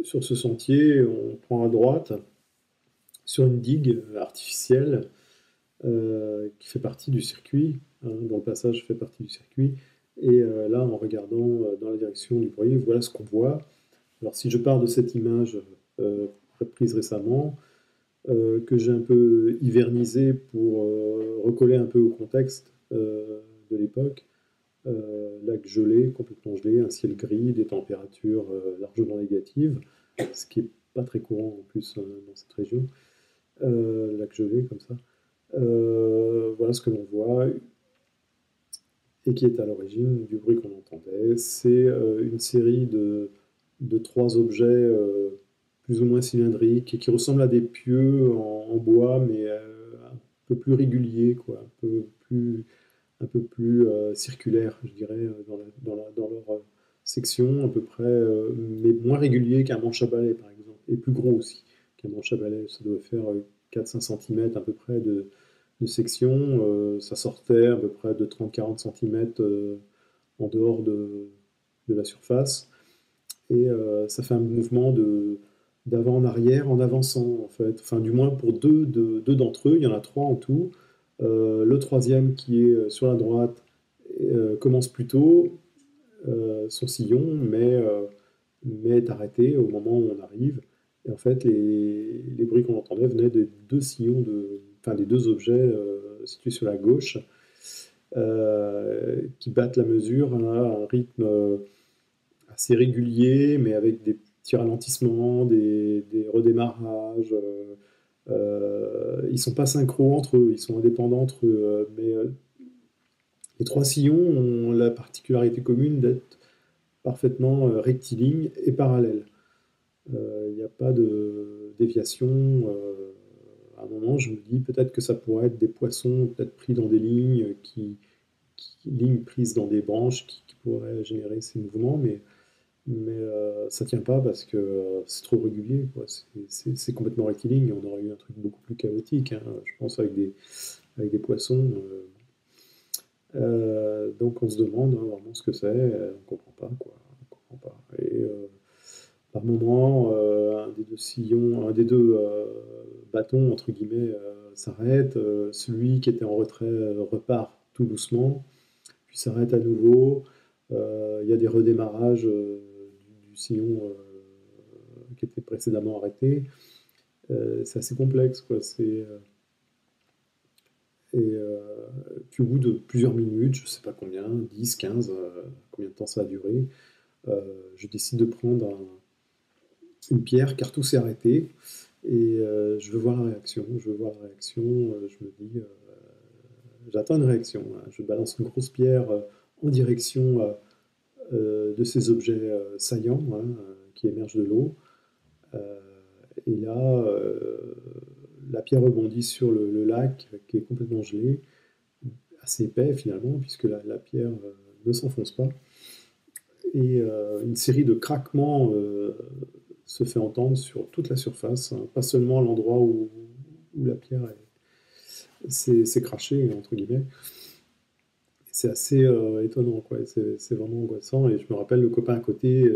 ce sentier. On prend à droite sur une digue artificielle qui fait partie du circuit, hein, dont le passage fait partie du circuit. Et là, en regardant dans la direction du bruit, voilà ce qu'on voit. Alors si je pars de cette image prise récemment, que j'ai un peu hivernisé pour recoller un peu au contexte de l'époque, lac gelé, complètement gelé, un ciel gris, des températures largement négatives. ce qui n'est pas très courant en plus dans cette région, lac gelé comme ça. Voilà ce que l'on voit et qui est à l'origine du bruit qu'on entendait. C'est une série de 3 objets plus ou moins cylindriques et qui ressemblent à des pieux en bois, mais un peu plus réguliers, quoi, un peu plus circulaires, je dirais, dans leur section, à peu près, mais moins réguliers qu'un manche à balai, par exemple, et plus gros aussi qu'un manche à balai. Ça doit faire 4-5 cm à peu près de section. Ça sortait à peu près de 30-40 cm en dehors de la surface. Et ça fait un mouvement d'avant en arrière en avançant, en fait. Enfin, du moins pour deux d'entre eux, il y en a 3 en tout. Le troisième qui est sur la droite commence plus tôt son sillon, mais est arrêté au moment où on arrive. Et en fait, les bruits qu'on entendait venaient des 2 sillons, enfin des 2 objets situés sur la gauche, qui battent la mesure à un rythme assez régulier, mais avec des petits ralentissements, des redémarrages. Ils sont pas synchro entre eux, ils sont indépendants entre eux, mais les 3 sillons ont la particularité commune d'être parfaitement rectilignes et parallèles. Il n'y a pas de déviation. À un moment, je me dis peut-être que ça pourrait être des poissons, peut-être pris dans des lignes, lignes prises dans des branches qui pourraient générer ces mouvements, mais ça tient pas parce que c'est trop régulier, quoi. C'est complètement rectiligne. On aurait eu un truc beaucoup plus chaotique, hein, je pense, avec des poissons. Donc on se demande hein, vraiment ce que c'est. On comprend pas, quoi. On comprend pas. Et par moment, un des 2 sillons, un des 2 bâtons entre guillemets s'arrête. Celui qui était en retrait repart tout doucement, puis s'arrête à nouveau. Il y a des redémarrages du sillon qui était précédemment arrêté. C'est assez complexe, quoi. Puis au bout de plusieurs minutes, je ne sais pas combien, 10, 15, combien de temps ça a duré, je décide de prendre une pierre car tout s'est arrêté et je veux voir la réaction. Je me dis, j'attends une réaction. Hein. Je balance une grosse pierre en direction de ces objets saillants hein, qui émergent de l'eau. Et là, la pierre rebondit sur le lac qui est complètement gelé, assez épais finalement, puisque la pierre ne s'enfonce pas. Et une série de craquements se fait entendre sur toute la surface, hein, pas seulement à l'endroit où la pierre s'est crachée, entre guillemets. C'est assez étonnant, quoi. C'est vraiment angoissant. Et je me rappelle le copain à côté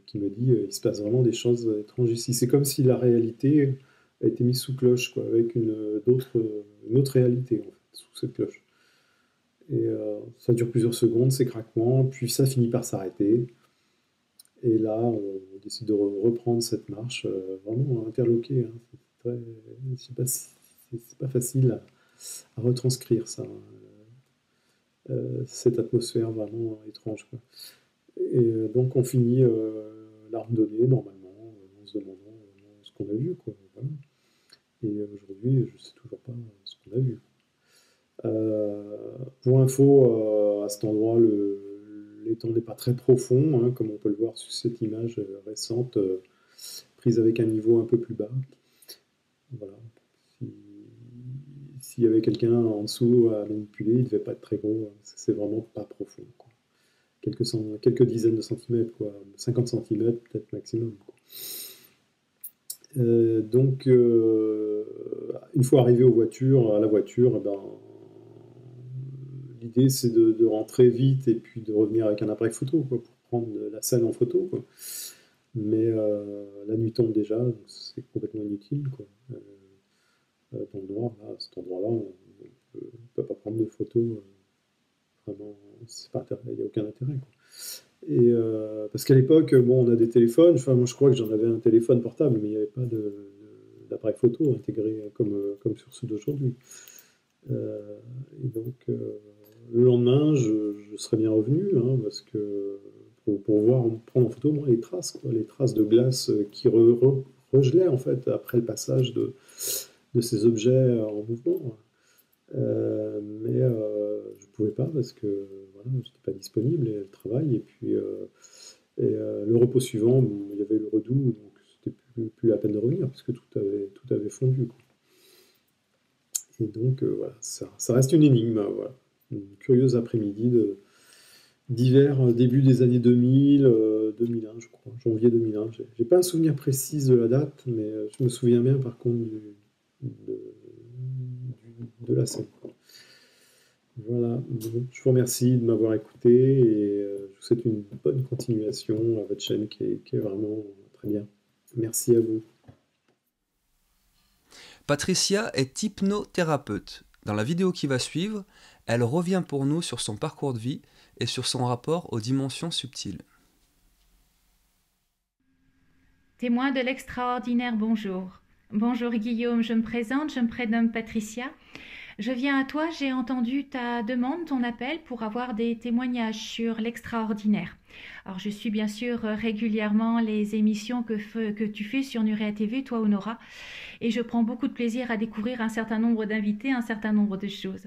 qui me dit il se passe vraiment des choses étranges ici. C'est comme si la réalité a été mise sous cloche, quoi, avec une autre réalité, en fait, sous cette cloche. Et ça dure plusieurs secondes, ces craquements, puis ça finit par s'arrêter. Et là, on décide de reprendre cette marche, vraiment interloqué. Hein. C'est pas facile à retranscrire ça. Cette atmosphère vraiment étrange, quoi. Et donc on finit la randonnée normalement, en se demandant ce qu'on a vu, quoi. Voilà. Et aujourd'hui, je ne sais toujours pas ce qu'on a vu. Pour info, à cet endroit, l'étang n'est pas très profond, hein, comme on peut le voir sur cette image récente, prise avec un niveau un peu plus bas. Voilà. S'il y avait quelqu'un en dessous à manipuler, il ne devait pas être très gros. C'est vraiment pas profond, quoi. Quelques dizaines de centimètres, quoi. 50 centimètres peut-être maximum, quoi. Donc, une fois arrivé à la voiture, ben, l'idée c'est de rentrer vite et puis de revenir avec un appareil photo, quoi, pour prendre la scène en photo, quoi. Mais la nuit tombe déjà, donc c'est complètement inutile, quoi. Dans le noir, là, à cet endroit-là, on ne peut pas prendre de photos. Vraiment, il n'y a aucun intérêt, quoi. Et parce qu'à l'époque, bon, on a des téléphones. Enfin, moi, je crois que j'en avais un téléphone portable, mais il n'y avait pas d'appareil photo intégré comme sur ceux d'aujourd'hui. Et donc, le lendemain, je serais bien revenu, hein, parce que pour voir, prendre en photo, moi, les traces, quoi, les traces de glace qui regelaient, en fait, après le passage de ces objets en mouvement. Mais je ne pouvais pas parce que voilà, je n'étais pas disponible et le travail. Et puis le repos suivant, bon, il y avait le redout, donc c'était plus la peine de revenir parce que tout avait fondu, quoi. Et donc voilà, ça reste une énigme. Voilà. Une curieuse après-midi d'hiver, début des années 2000, 2001, je crois, janvier 2001. J'ai pas un souvenir précis de la date, mais je me souviens bien par contre de la scène. Voilà, bon, je vous remercie de m'avoir écouté et je vous souhaite une bonne continuation à votre chaîne qui est vraiment très bien. Merci à vous. Patricia est hypnothérapeute. Dans la vidéo qui va suivre, elle revient pour nous sur son parcours de vie et sur son rapport aux dimensions subtiles. Témoin de l'extraordinaire, bonjour. Bonjour Guillaume, je me présente, je me prénomme Patricia. Je viens à toi, j'ai entendu ta demande, ton appel pour avoir des témoignages sur l'extraordinaire. Alors je suis bien sûr régulièrement les émissions que tu fais sur Nurea TV, toi Honora, et je prends beaucoup de plaisir à découvrir un certain nombre d'invités, un certain nombre de choses.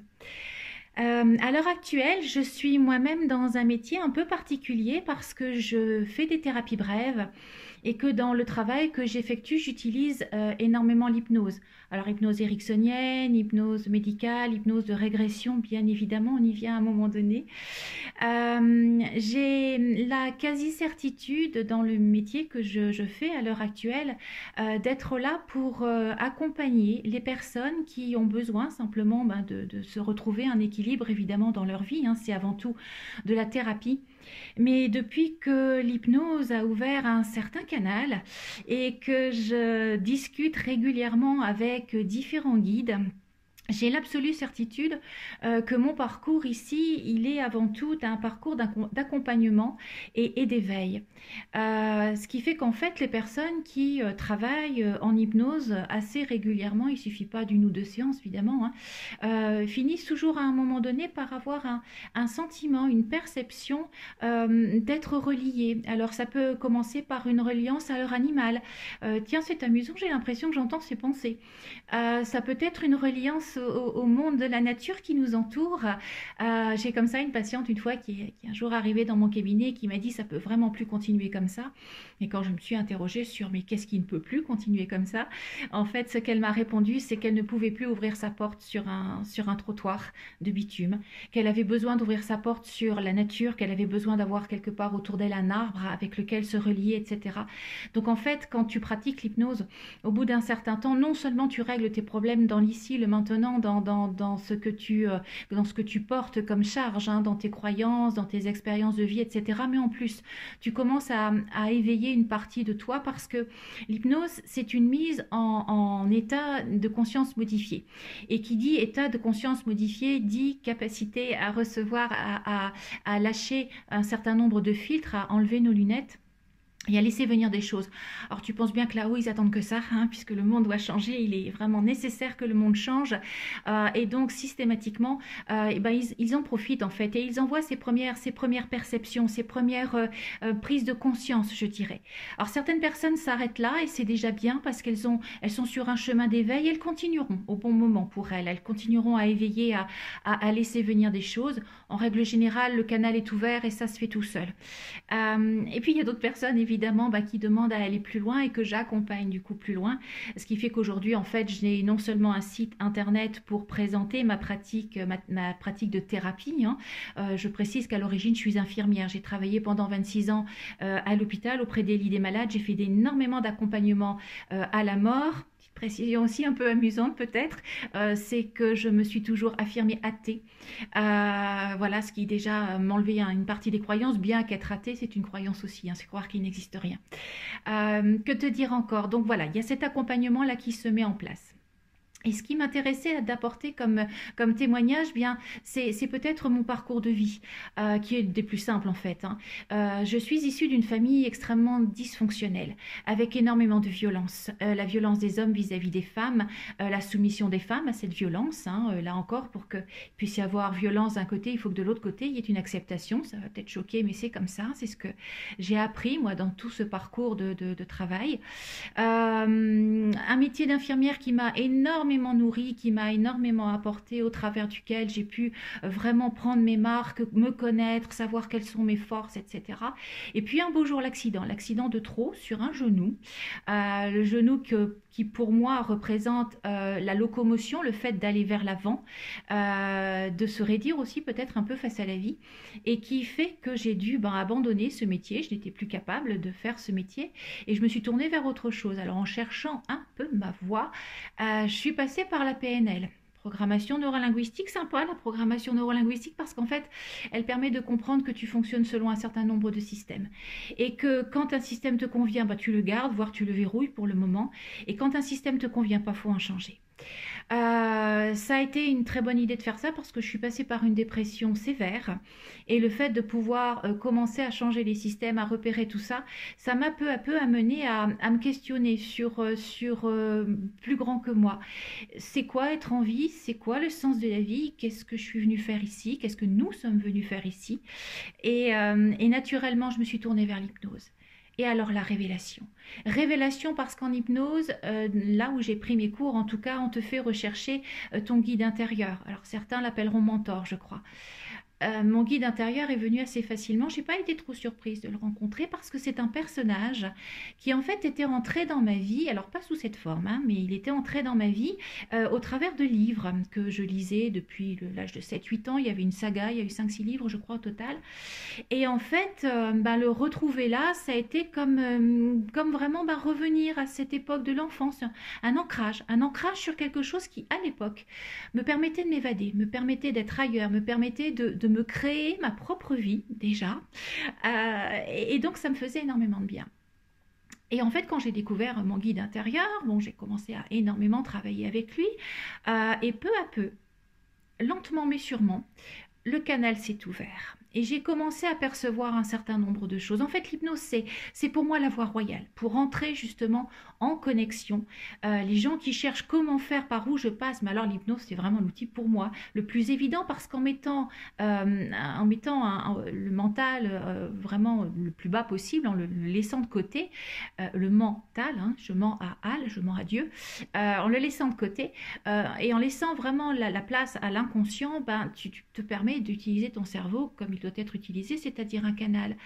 À l'heure actuelle, je suis moi-même dans un métier un peu particulier parce que je fais des thérapies brèves et que dans le travail que j'effectue, j'utilise énormément l'hypnose. Alors hypnose ericksonienne, hypnose médicale, hypnose de régression, bien évidemment, on y vient à un moment donné. J'ai la quasi-certitude dans le métier que je fais à l'heure actuelle d'être là pour accompagner les personnes qui ont besoin simplement de se retrouver un équilibre évidemment dans leur vie, hein, c'est avant tout de la thérapie. Mais depuis que l'hypnose a ouvert un certain canal et que je discute régulièrement avec différents guides, j'ai l'absolue certitude que mon parcours ici, il est avant tout un parcours d'accompagnement et d'éveil. Ce qui fait qu'en fait, les personnes qui travaillent en hypnose assez régulièrement, il ne suffit pas d'une ou deux séances évidemment, hein, finissent toujours à un moment donné par avoir un sentiment, une perception d'être reliées. Alors ça peut commencer par une reliance à leur animal. Tiens, c'est amusant, j'ai l'impression que j'entends ses pensées. Ça peut être une reliance au monde de la nature qui nous entoure. J'ai comme ça une patiente une fois qui est un jour arrivée dans mon cabinet et qui m'a dit ça peut vraiment plus continuer comme ça. Et quand je me suis interrogée sur mais qu'est-ce qui ne peut plus continuer comme ça, en fait ce qu'elle m'a répondu c'est qu'elle ne pouvait plus ouvrir sa porte sur un trottoir de bitume, qu'elle avait besoin d'ouvrir sa porte sur la nature, qu'elle avait besoin d'avoir quelque part autour d'elle un arbre avec lequel se relier, etc. Donc en fait quand tu pratiques l'hypnose, au bout d'un certain temps, non seulement tu règles tes problèmes dans l'ici, le maintenant, dans ce que tu portes comme charge, hein, dans tes croyances, dans tes expériences de vie, etc. Mais en plus, tu commences à éveiller une partie de toi parce que l'hypnose, c'est une mise en état de conscience modifié. Et qui dit état de conscience modifié dit capacité à recevoir, à lâcher un certain nombre de filtres, à enlever nos lunettes et à laisser venir des choses. Alors tu penses bien que là-haut ils attendent que ça, hein, puisque le monde doit changer, il est vraiment nécessaire que le monde change, et donc systématiquement ils en profitent en fait, et ils envoient ces premières perceptions, ces premières prises de conscience, je dirais. Alors certaines personnes s'arrêtent là et c'est déjà bien parce qu'elles sont sur un chemin d'éveil, elles continueront au bon moment pour elles continueront à éveiller, à laisser venir des choses. En règle générale, le canal est ouvert et ça se fait tout seul. Et puis il y a d'autres personnes évidemment qui demandent à aller plus loin et que j'accompagne du coup plus loin, ce qui fait qu'aujourd'hui en fait j'ai non seulement un site internet pour présenter ma pratique de thérapie, hein. Je précise qu'à l'origine je suis infirmière, j'ai travaillé pendant 26 ans à l'hôpital auprès des lits des malades, j'ai fait énormément d'accompagnement à la mort. Précision aussi un peu amusante peut-être, c'est que je me suis toujours affirmée athée. Voilà, ce qui déjà m'enlevait une partie des croyances, bien qu'être athée, c'est une croyance aussi, hein, c'est croire qu'il n'existe rien. Que te dire encore? Donc voilà, il y a cet accompagnement-là qui se met en place. Et ce qui m'intéressait d'apporter comme témoignage, bien, c'est peut-être mon parcours de vie, qui est des plus simples en fait, hein. Je suis issue d'une famille extrêmement dysfonctionnelle, avec énormément de violence. La violence des hommes vis-à-vis des femmes, la soumission des femmes à cette violence, hein. Là encore, pour qu'il puisse y avoir violence d'un côté, il faut que de l'autre côté, il y ait une acceptation. Ça va peut-être choquer, mais c'est comme ça. C'est ce que j'ai appris, moi, dans tout ce parcours de travail. Un métier d'infirmière qui m'a énormément nourri, qui m'a énormément apporté, au travers duquel j'ai pu vraiment prendre mes marques, me connaître, savoir quelles sont mes forces, etc. Et puis un beau jour, l'accident de trop sur un genou, le genou qui pour moi représente la locomotion, le fait d'aller vers l'avant, de se raidir aussi peut-être un peu face à la vie, et qui fait que j'ai dû abandonner ce métier. Je n'étais plus capable de faire ce métier et je me suis tournée vers autre chose. Alors en cherchant un peu ma voie, je suis passée par la PNL. Programmation neurolinguistique, sympa la programmation neurolinguistique, parce qu'en fait, elle permet de comprendre que tu fonctionnes selon un certain nombre de systèmes. Et que quand un système te convient, tu le gardes, voire tu le verrouilles pour le moment. Et quand un système te convient pas, faut en changer. Ça a été une très bonne idée de faire ça parce que je suis passée par une dépression sévère, et le fait de pouvoir commencer à changer les systèmes, à repérer tout ça, ça m'a peu à peu amené à me questionner sur plus grand que moi. C'est quoi être en vie? C'est quoi le sens de la vie? Qu'est-ce que je suis venue faire ici? Qu'est-ce que nous sommes venus faire ici? Et naturellement, je me suis tournée vers l'hypnose. Et alors la révélation. Révélation parce qu'en hypnose, là où j'ai pris mes cours, en tout cas, on te fait rechercher ton guide intérieur. Alors certains l'appelleront mentor, je crois. Mon guide intérieur est venu assez facilement. Je n'ai pas été trop surprise de le rencontrer parce que c'est un personnage qui en fait était entré dans ma vie, alors pas sous cette forme, hein, mais il était entré dans ma vie au travers de livres que je lisais depuis l'âge de 7-8 ans. Il y avait une saga, il y a eu 5-6 livres je crois au total. Et en fait, le retrouver là, ça a été comme vraiment revenir à cette époque de l'enfance, un ancrage sur quelque chose qui à l'époque me permettait de m'évader, me permettait d'être ailleurs, me permettait de me créer ma propre vie déjà, et donc ça me faisait énormément de bien. Et en fait, quand j'ai découvert mon guide intérieur, j'ai commencé à énormément travailler avec lui, et peu à peu, lentement mais sûrement, le canal s'est ouvert. Et j'ai commencé à percevoir un certain nombre de choses. En fait, l'hypnose, c'est pour moi la voie royale, pour entrer justement en connexion. Les gens qui cherchent comment faire, par où je passe, mais alors l'hypnose, c'est vraiment l'outil pour moi le plus évident, parce qu'en mettant le mental vraiment le plus bas possible, en le laissant de côté, le mental, hein, je mens à Al, je mens à Dieu, en le laissant de côté et en laissant vraiment la place à l'inconscient, tu te permets d'utiliser ton cerveau comme il doit être utilisé, c'est-à-dire un canal.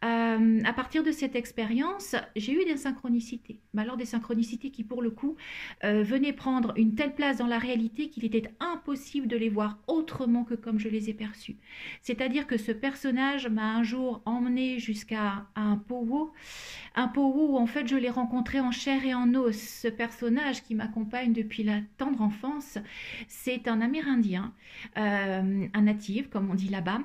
À partir de cette expérience, j'ai eu des synchronicités. Mais alors des synchronicités qui, pour le coup, venaient prendre une telle place dans la réalité qu'il était impossible de les voir autrement que comme je les ai perçues. C'est-à-dire que ce personnage m'a un jour emmené jusqu'à un powwow où en fait je l'ai rencontré en chair et en os. Ce personnage qui m'accompagne depuis la tendre enfance, c'est un Amérindien, un natif comme on dit là-bas,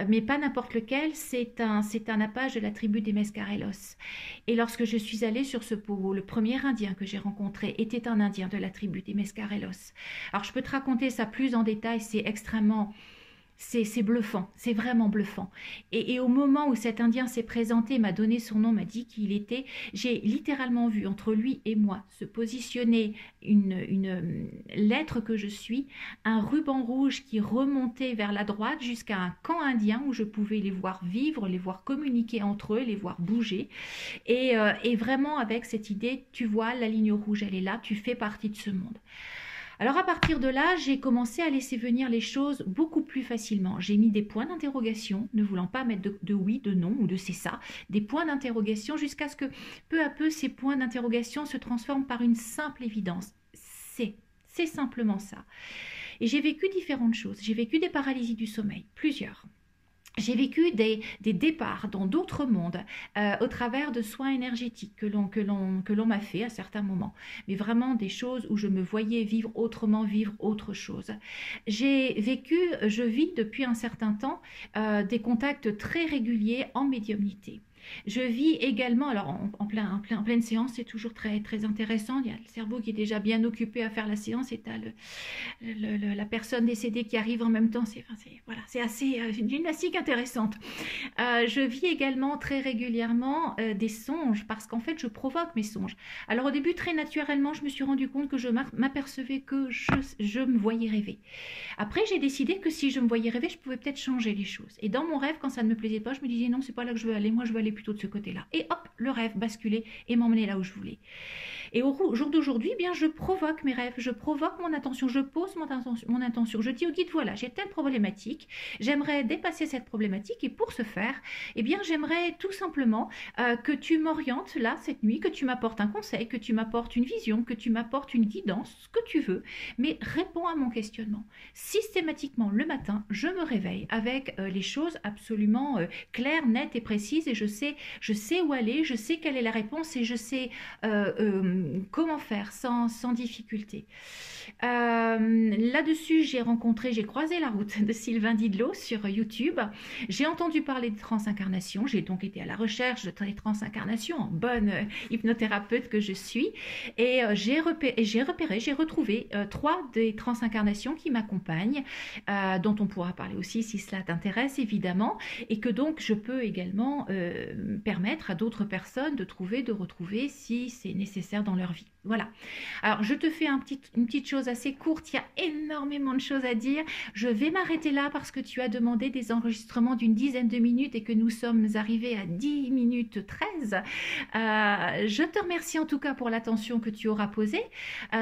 mais pas n'importe lequel, c'est un Apache de la tribu des Mescarelos. Et lorsque je suis allée sur ce powwow, le premier Indien que j'ai rencontré était un Indien de la tribu des Mescarelos. Alors je peux te raconter ça plus en détail, c'est extrêmement... C'est bluffant, c'est vraiment bluffant. Et au moment où cet Indien s'est présenté, m'a donné son nom, m'a dit qui il était, j'ai littéralement vu entre lui et moi se positionner une lettre que je suis, un ruban rouge qui remontait vers la droite jusqu'à un camp indien où je pouvais les voir vivre, les voir communiquer entre eux, les voir bouger. Et vraiment avec cette idée, tu vois, la ligne rouge, elle est là, tu fais partie de ce monde. Alors à partir de là, j'ai commencé à laisser venir les choses beaucoup plus facilement. J'ai mis des points d'interrogation, ne voulant pas mettre de oui, de non ou de c'est ça, des points d'interrogation jusqu'à ce que peu à peu ces points d'interrogation se transforment par une simple évidence. C'est simplement ça. Et j'ai vécu différentes choses. J'ai vécu des paralysies du sommeil, plusieurs. J'ai vécu des départs dans d'autres mondes au travers de soins énergétiques que l'on m'a fait à certains moments. Mais vraiment des choses où je me voyais vivre autrement, vivre autre chose. Je vis depuis un certain temps des contacts très réguliers en médiumnité. Je vis également, alors en pleine séance, c'est toujours très, très intéressant. Il y a le cerveau qui est déjà bien occupé à faire la séance et tu as la personne décédée qui arrive en même temps. Voilà, c'est assez une gymnastique intéressante. Je vis également très régulièrement des songes parce qu'en fait, je provoque mes songes. Alors au début, très naturellement, je me suis rendu compte que je m'apercevais que je me voyais rêver. Après, j'ai décidé que si je me voyais rêver, je pouvais peut-être changer les choses. Et dans mon rêve, quand ça ne me plaisait pas, je me disais non, c'est pas là que je veux aller, moi je veux aller plutôt de ce côté-là. Et hop, le rêve basculait et m'emmenait là où je voulais. Et au jour d'aujourd'hui, eh bien, je provoque mes rêves, je provoque mon attention, je pose mon intention. Je dis au guide, voilà, j'ai telle problématique, j'aimerais dépasser cette problématique et pour ce faire, eh bien, j'aimerais tout simplement que tu m'orientes là, cette nuit, que tu m'apportes un conseil, que tu m'apportes une vision, que tu m'apportes une guidance, ce que tu veux, mais réponds à mon questionnement. Systématiquement, le matin, je me réveille avec les choses absolument claires, nettes et précises et je sais où aller, je sais quelle est la réponse et je sais comment faire sans difficulté. Là-dessus, j'ai croisé la route de Sylvain Didlot sur YouTube. J'ai entendu parler de transincarnation. J'ai donc été à la recherche de transincarnation en bonne hypnothérapeute que je suis. Et j'ai retrouvé 3 des transincarnations qui m'accompagnent, dont on pourra parler aussi si cela t'intéresse évidemment, et que donc je peux également permettre à d'autres personnes de retrouver si c'est nécessaire dans leur vie. Voilà. Alors, je te fais une petite chose assez courte. Il y a énormément de choses à dire. Je vais m'arrêter là parce que tu as demandé des enregistrements d'une dizaine de minutes et que nous sommes arrivés à 10 minutes 13. Je te remercie en tout cas pour l'attention que tu auras posée.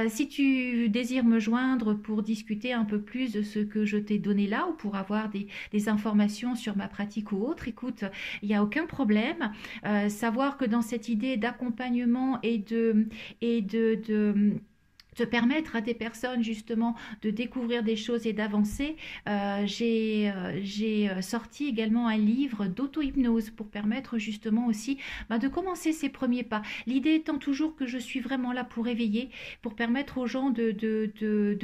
Si tu désires me joindre pour discuter un peu plus de ce que je t'ai donné là ou pour avoir des informations sur ma pratique ou autre, écoute, il n'y a aucun problème. Savoir que dans cette idée d'accompagnement et de te permettre à des personnes justement de découvrir des choses et d'avancer. J'ai sorti également un livre d'auto-hypnose pour permettre justement aussi de commencer ses premiers pas. L'idée étant toujours que je suis vraiment là pour éveiller, pour permettre aux gens de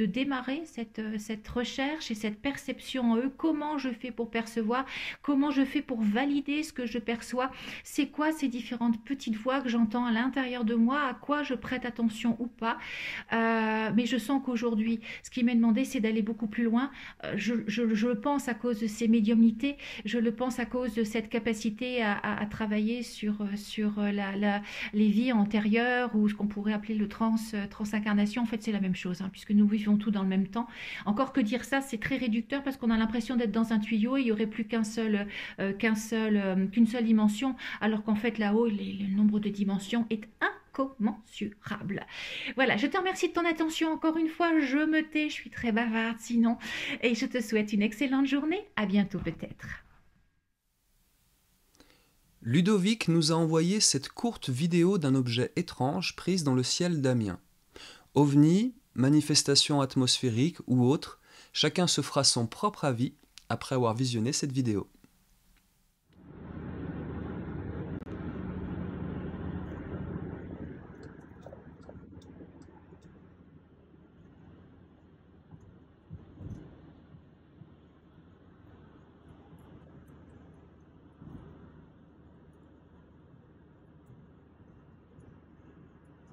démarrer cette recherche et cette perception en eux. Comment je fais pour percevoir, comment je fais pour valider ce que je perçois, c'est quoi ces différentes petites voix que j'entends à l'intérieur de moi, à quoi je prête attention ou pas. Mais je sens qu'aujourd'hui, ce qui m'est demandé, c'est d'aller beaucoup plus loin. Je le pense à cause de ces médiumnités, je le pense à cause de cette capacité à travailler sur les vies antérieures ou ce qu'on pourrait appeler le transincarnation. En fait, c'est la même chose, puisque nous vivons tout dans le même temps. Encore que dire ça, c'est très réducteur parce qu'on a l'impression d'être dans un tuyau et il n'y aurait plus qu'une seule dimension, alors qu'en fait, là-haut, le nombre de dimensions est incommensurable. Voilà, je te remercie de ton attention encore une fois. Je me tais, je suis très bavarde sinon. Et je te souhaite une excellente journée. À bientôt peut-être. Ludovic nous a envoyé cette courte vidéo d'un objet étrange prise dans le ciel d'Amiens. OVNI, manifestation atmosphérique ou autre, chacun se fera son propre avis après avoir visionné cette vidéo.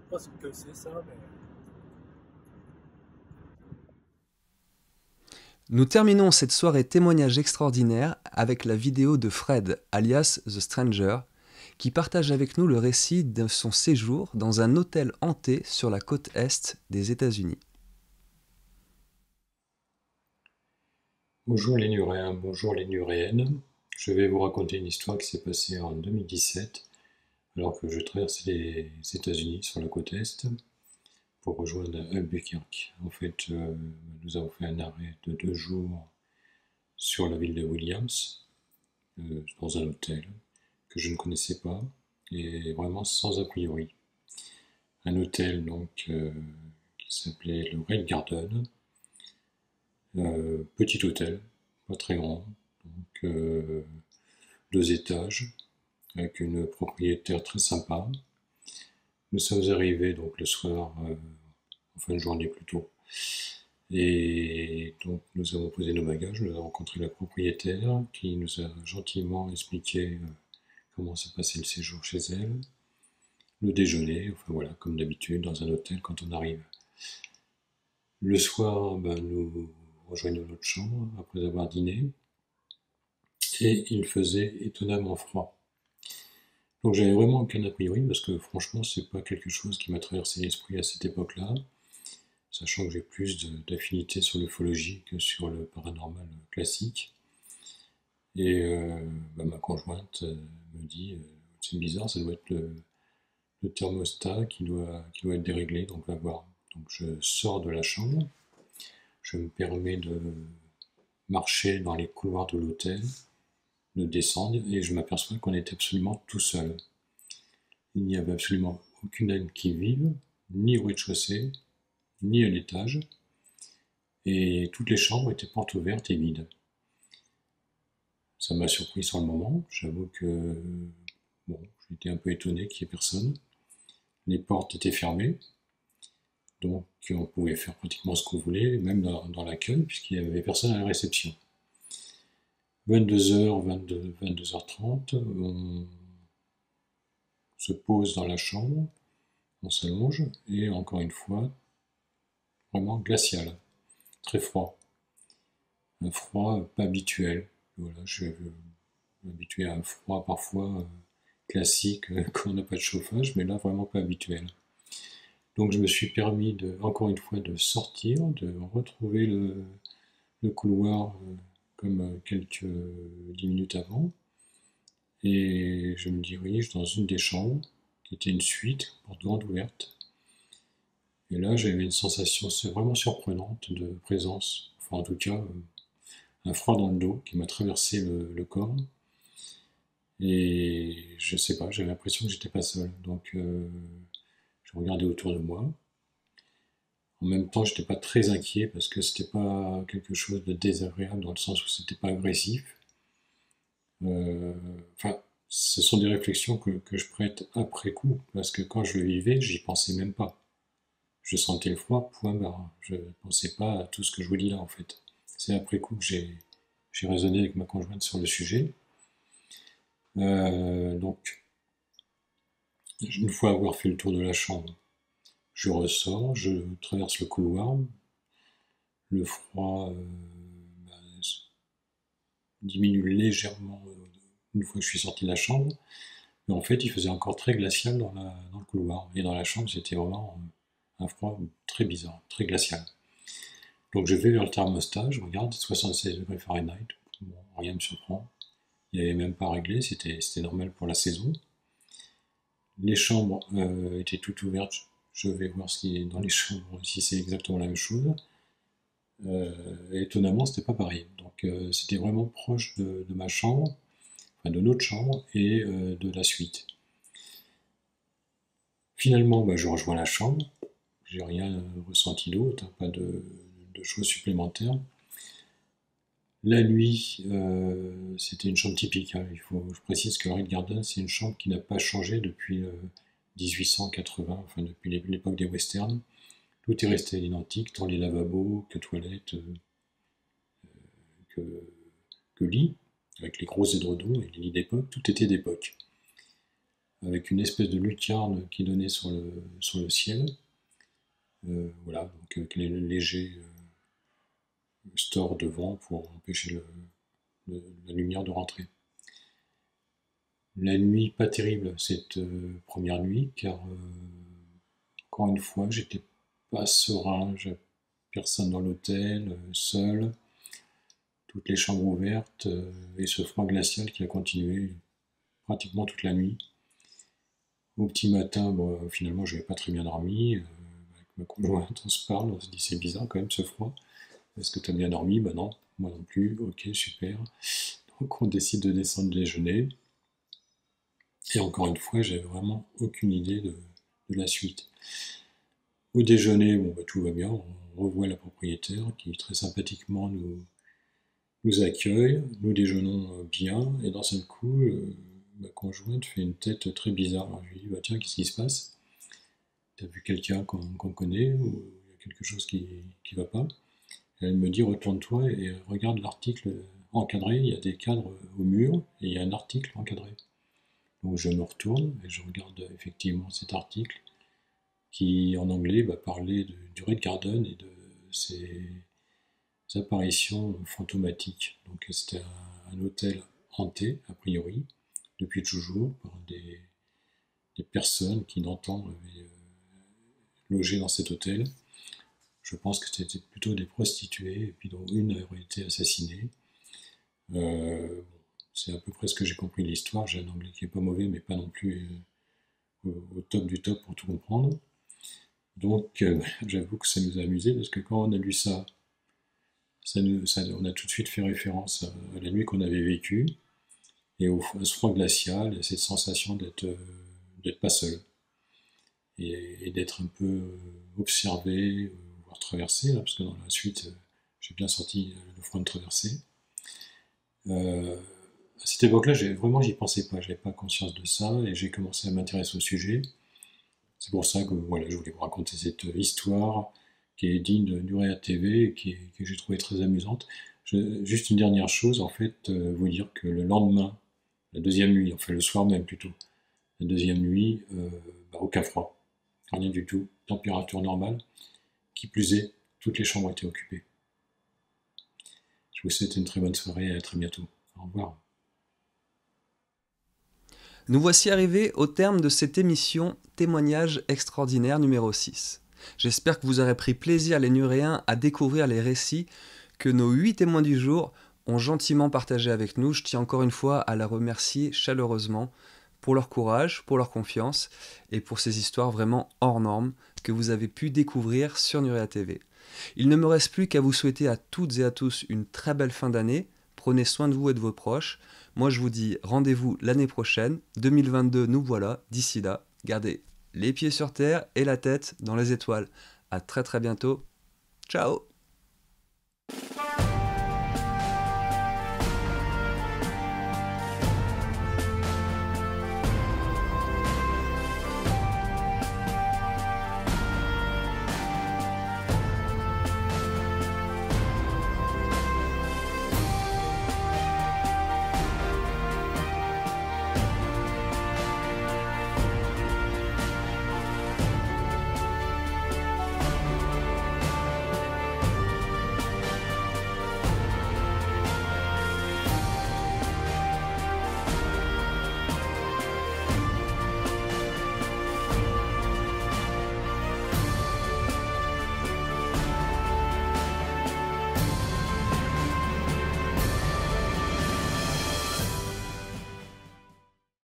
Je sais pas ce que c'est ça, mais... Nous terminons cette soirée témoignage extraordinaire avec la vidéo de Fred, alias The Stranger, qui partage avec nous le récit de son séjour dans un hôtel hanté sur la côte est des États-Unis. Bonjour les Nuréens, bonjour les Nuréennes. Je vais vous raconter une histoire qui s'est passée en 2017, alors que je traversais les États-Unis sur la côte est pour rejoindre Albuquerque. En fait, nous avons fait un arrêt de 2 jours sur la ville de Williams, dans un hôtel que je ne connaissais pas, et vraiment sans a priori. Un hôtel donc qui s'appelait le Rain Garden, petit hôtel, pas très grand, donc 2 étages, avec une propriétaire très sympa. Nous sommes arrivés donc le soir, en fin de journée plutôt, et donc nous avons posé nos bagages, nous avons rencontré la propriétaire qui nous a gentiment expliqué comment se passait le séjour chez elle, le déjeuner, enfin voilà, comme d'habitude dans un hôtel quand on arrive. Le soir, nous rejoignons notre chambre après avoir dîné, et il faisait étonnamment froid. Donc j'avais vraiment aucun a priori, parce que franchement, c'est pas quelque chose qui m'a traversé l'esprit à cette époque-là, sachant que j'ai plus d'affinité sur l'ufologie que sur le paranormal classique. Et ma conjointe me dit, c'est bizarre, ça doit être le thermostat qui doit être déréglé, donc va voir. Donc je sors de la chambre, je me permets de marcher dans les couloirs de l'hôtel, de descendre, et je m'aperçois qu'on était absolument tout seul. Il n'y avait absolument aucune âme qui vive, ni au rez-de-chaussée, ni à l'étage, et toutes les chambres étaient portes ouvertes et vides. Ça m'a surpris sur le moment, j'avoue que j'étais un peu étonné qu'il n'y ait personne. Les portes étaient fermées, donc on pouvait faire pratiquement ce qu'on voulait, même dans l'accueil, puisqu'il n'y avait personne à la réception. 22h, 22h30, on se pose dans la chambre, on s'allonge, et encore une fois, vraiment glacial, très froid. Un froid pas habituel. Voilà, je suis habitué à un froid parfois classique quand on n'a pas de chauffage, mais là vraiment pas habituel. Donc je me suis permis encore une fois de sortir, de retrouver le couloir comme quelques 10 minutes avant, et je me dirige dans une des chambres, qui était une suite, porte grande ouverte. Et là j'avais une sensation vraiment surprenante de présence, enfin en tout cas un froid dans le dos qui m'a traversé le corps. Et je sais pas, j'avais l'impression que j'étais pas seul. Donc je regardais autour de moi. En même temps, j'étais pas très inquiet parce que c'était pas quelque chose de désagréable dans le sens où c'était pas agressif. Ce sont des réflexions que je prête après coup, parce que quand je le vivais, j'y pensais même pas. Je sentais le froid, point barre. Je pensais pas à tout ce que je vous dis là en fait. C'est après coup que j'ai raisonné avec ma conjointe sur le sujet. Donc, une fois avoir fait le tour de la chambre, je ressors, je traverse le couloir, le froid diminue légèrement une fois que je suis sorti de la chambre, mais en fait il faisait encore très glacial dans le couloir, et dans la chambre c'était vraiment un froid très bizarre, très glacial. Donc je vais vers le thermostat, je regarde, 76 degrés Fahrenheit, bon, rien ne me surprend, il n'y avait même pas à régler, c'était normal pour la saison. Les chambres étaient toutes ouvertes, je vais voir ce qui est dans les chambres, si c'est exactement la même chose. Et étonnamment, c'était pas pareil. Donc c'était vraiment proche de ma chambre, enfin de notre chambre et de la suite. Finalement, je rejoins la chambre, j'ai rien ressenti d'autre, hein, pas de choses supplémentaires. La nuit, c'était une chambre typique. Hein. Je précise que le Red Garden, c'est une chambre qui n'a pas changé depuis 1880, enfin depuis l'époque des westerns. Tout est resté identique, tant les lavabos que toilettes, que lits, avec les gros édredons et les lits d'époque, tout était d'époque. Avec une espèce de lucarne qui donnait sur le ciel. Voilà, donc avec les légers stores devant pour empêcher la lumière de rentrer. La nuit, pas terrible cette première nuit, car encore une fois, j'étais pas serein, j'avais personne dans l'hôtel, seul, toutes les chambres ouvertes, et ce froid glacial qui a continué pratiquement toute la nuit. Au petit matin, finalement, je n'avais pas très bien dormi, avec ma conjointe, on se parle, on se dit c'est bizarre quand même ce froid, est-ce que tu as bien dormi? Non, moi non plus, ok, super. Donc on décide de descendre déjeuner, et encore une fois, j'avais vraiment aucune idée de la suite. Au déjeuner, tout va bien, on revoit la propriétaire qui très sympathiquement nous accueille, nous déjeunons bien, et d'un seul coup, ma conjointe fait une tête très bizarre. Alors je lui dis, tiens, qu'est-ce qui se passe? T'as vu quelqu'un qu'on connaît, ou il y a quelque chose qui va pas? Et elle me dit, retourne-toi et regarde l'article encadré, il y a des cadres au mur, et il y a un article encadré. Donc je me retourne et je regarde effectivement cet article qui, en anglais, parlait du Red Garden et de ses apparitions fantomatiques. Donc c'était un hôtel hanté, a priori, depuis toujours, par des personnes qui, d'antan, avaient logé dans cet hôtel. Je pense que c'était plutôt des prostituées, et puis dont une aurait été assassinée. C'est à peu près ce que j'ai compris de l'histoire. J'ai un anglais qui est pas mauvais, mais pas non plus au top du top pour tout comprendre. Donc j'avoue que ça nous a amusés, parce que quand on a lu ça, on a tout de suite fait référence à la nuit qu'on avait vécue, et à ce froid glacial, et cette sensation d'être pas seul, et d'être un peu observé, voire traversé, là, parce que dans la suite, j'ai bien senti le froid de traversée. À cette époque-là, j'y pensais pas, j'avais pas conscience de ça, et j'ai commencé à m'intéresser au sujet. C'est pour ça que voilà, je voulais vous raconter cette histoire qui est digne de Nurea TV et que j'ai trouvé très amusante. Juste une dernière chose, en fait, vous dire que le lendemain, la deuxième nuit, enfin le soir même plutôt, la deuxième nuit, aucun froid, rien du tout, température normale. Qui plus est, toutes les chambres étaient occupées. Je vous souhaite une très bonne soirée et à très bientôt. Au revoir. Nous voici arrivés au terme de cette émission Témoignage extraordinaire numéro 6. J'espère que vous aurez pris plaisir, les Nuréens, à découvrir les récits que nos 8 témoins du jour ont gentiment partagés avec nous. Je tiens encore une fois à les remercier chaleureusement pour leur courage, pour leur confiance et pour ces histoires vraiment hors normes que vous avez pu découvrir sur Nurea TV. Il ne me reste plus qu'à vous souhaiter à toutes et à tous une très belle fin d'année. Prenez soin de vous et de vos proches. Moi, je vous dis rendez-vous l'année prochaine. 2022, nous voilà. D'ici là, gardez les pieds sur terre et la tête dans les étoiles. À très très bientôt. Ciao!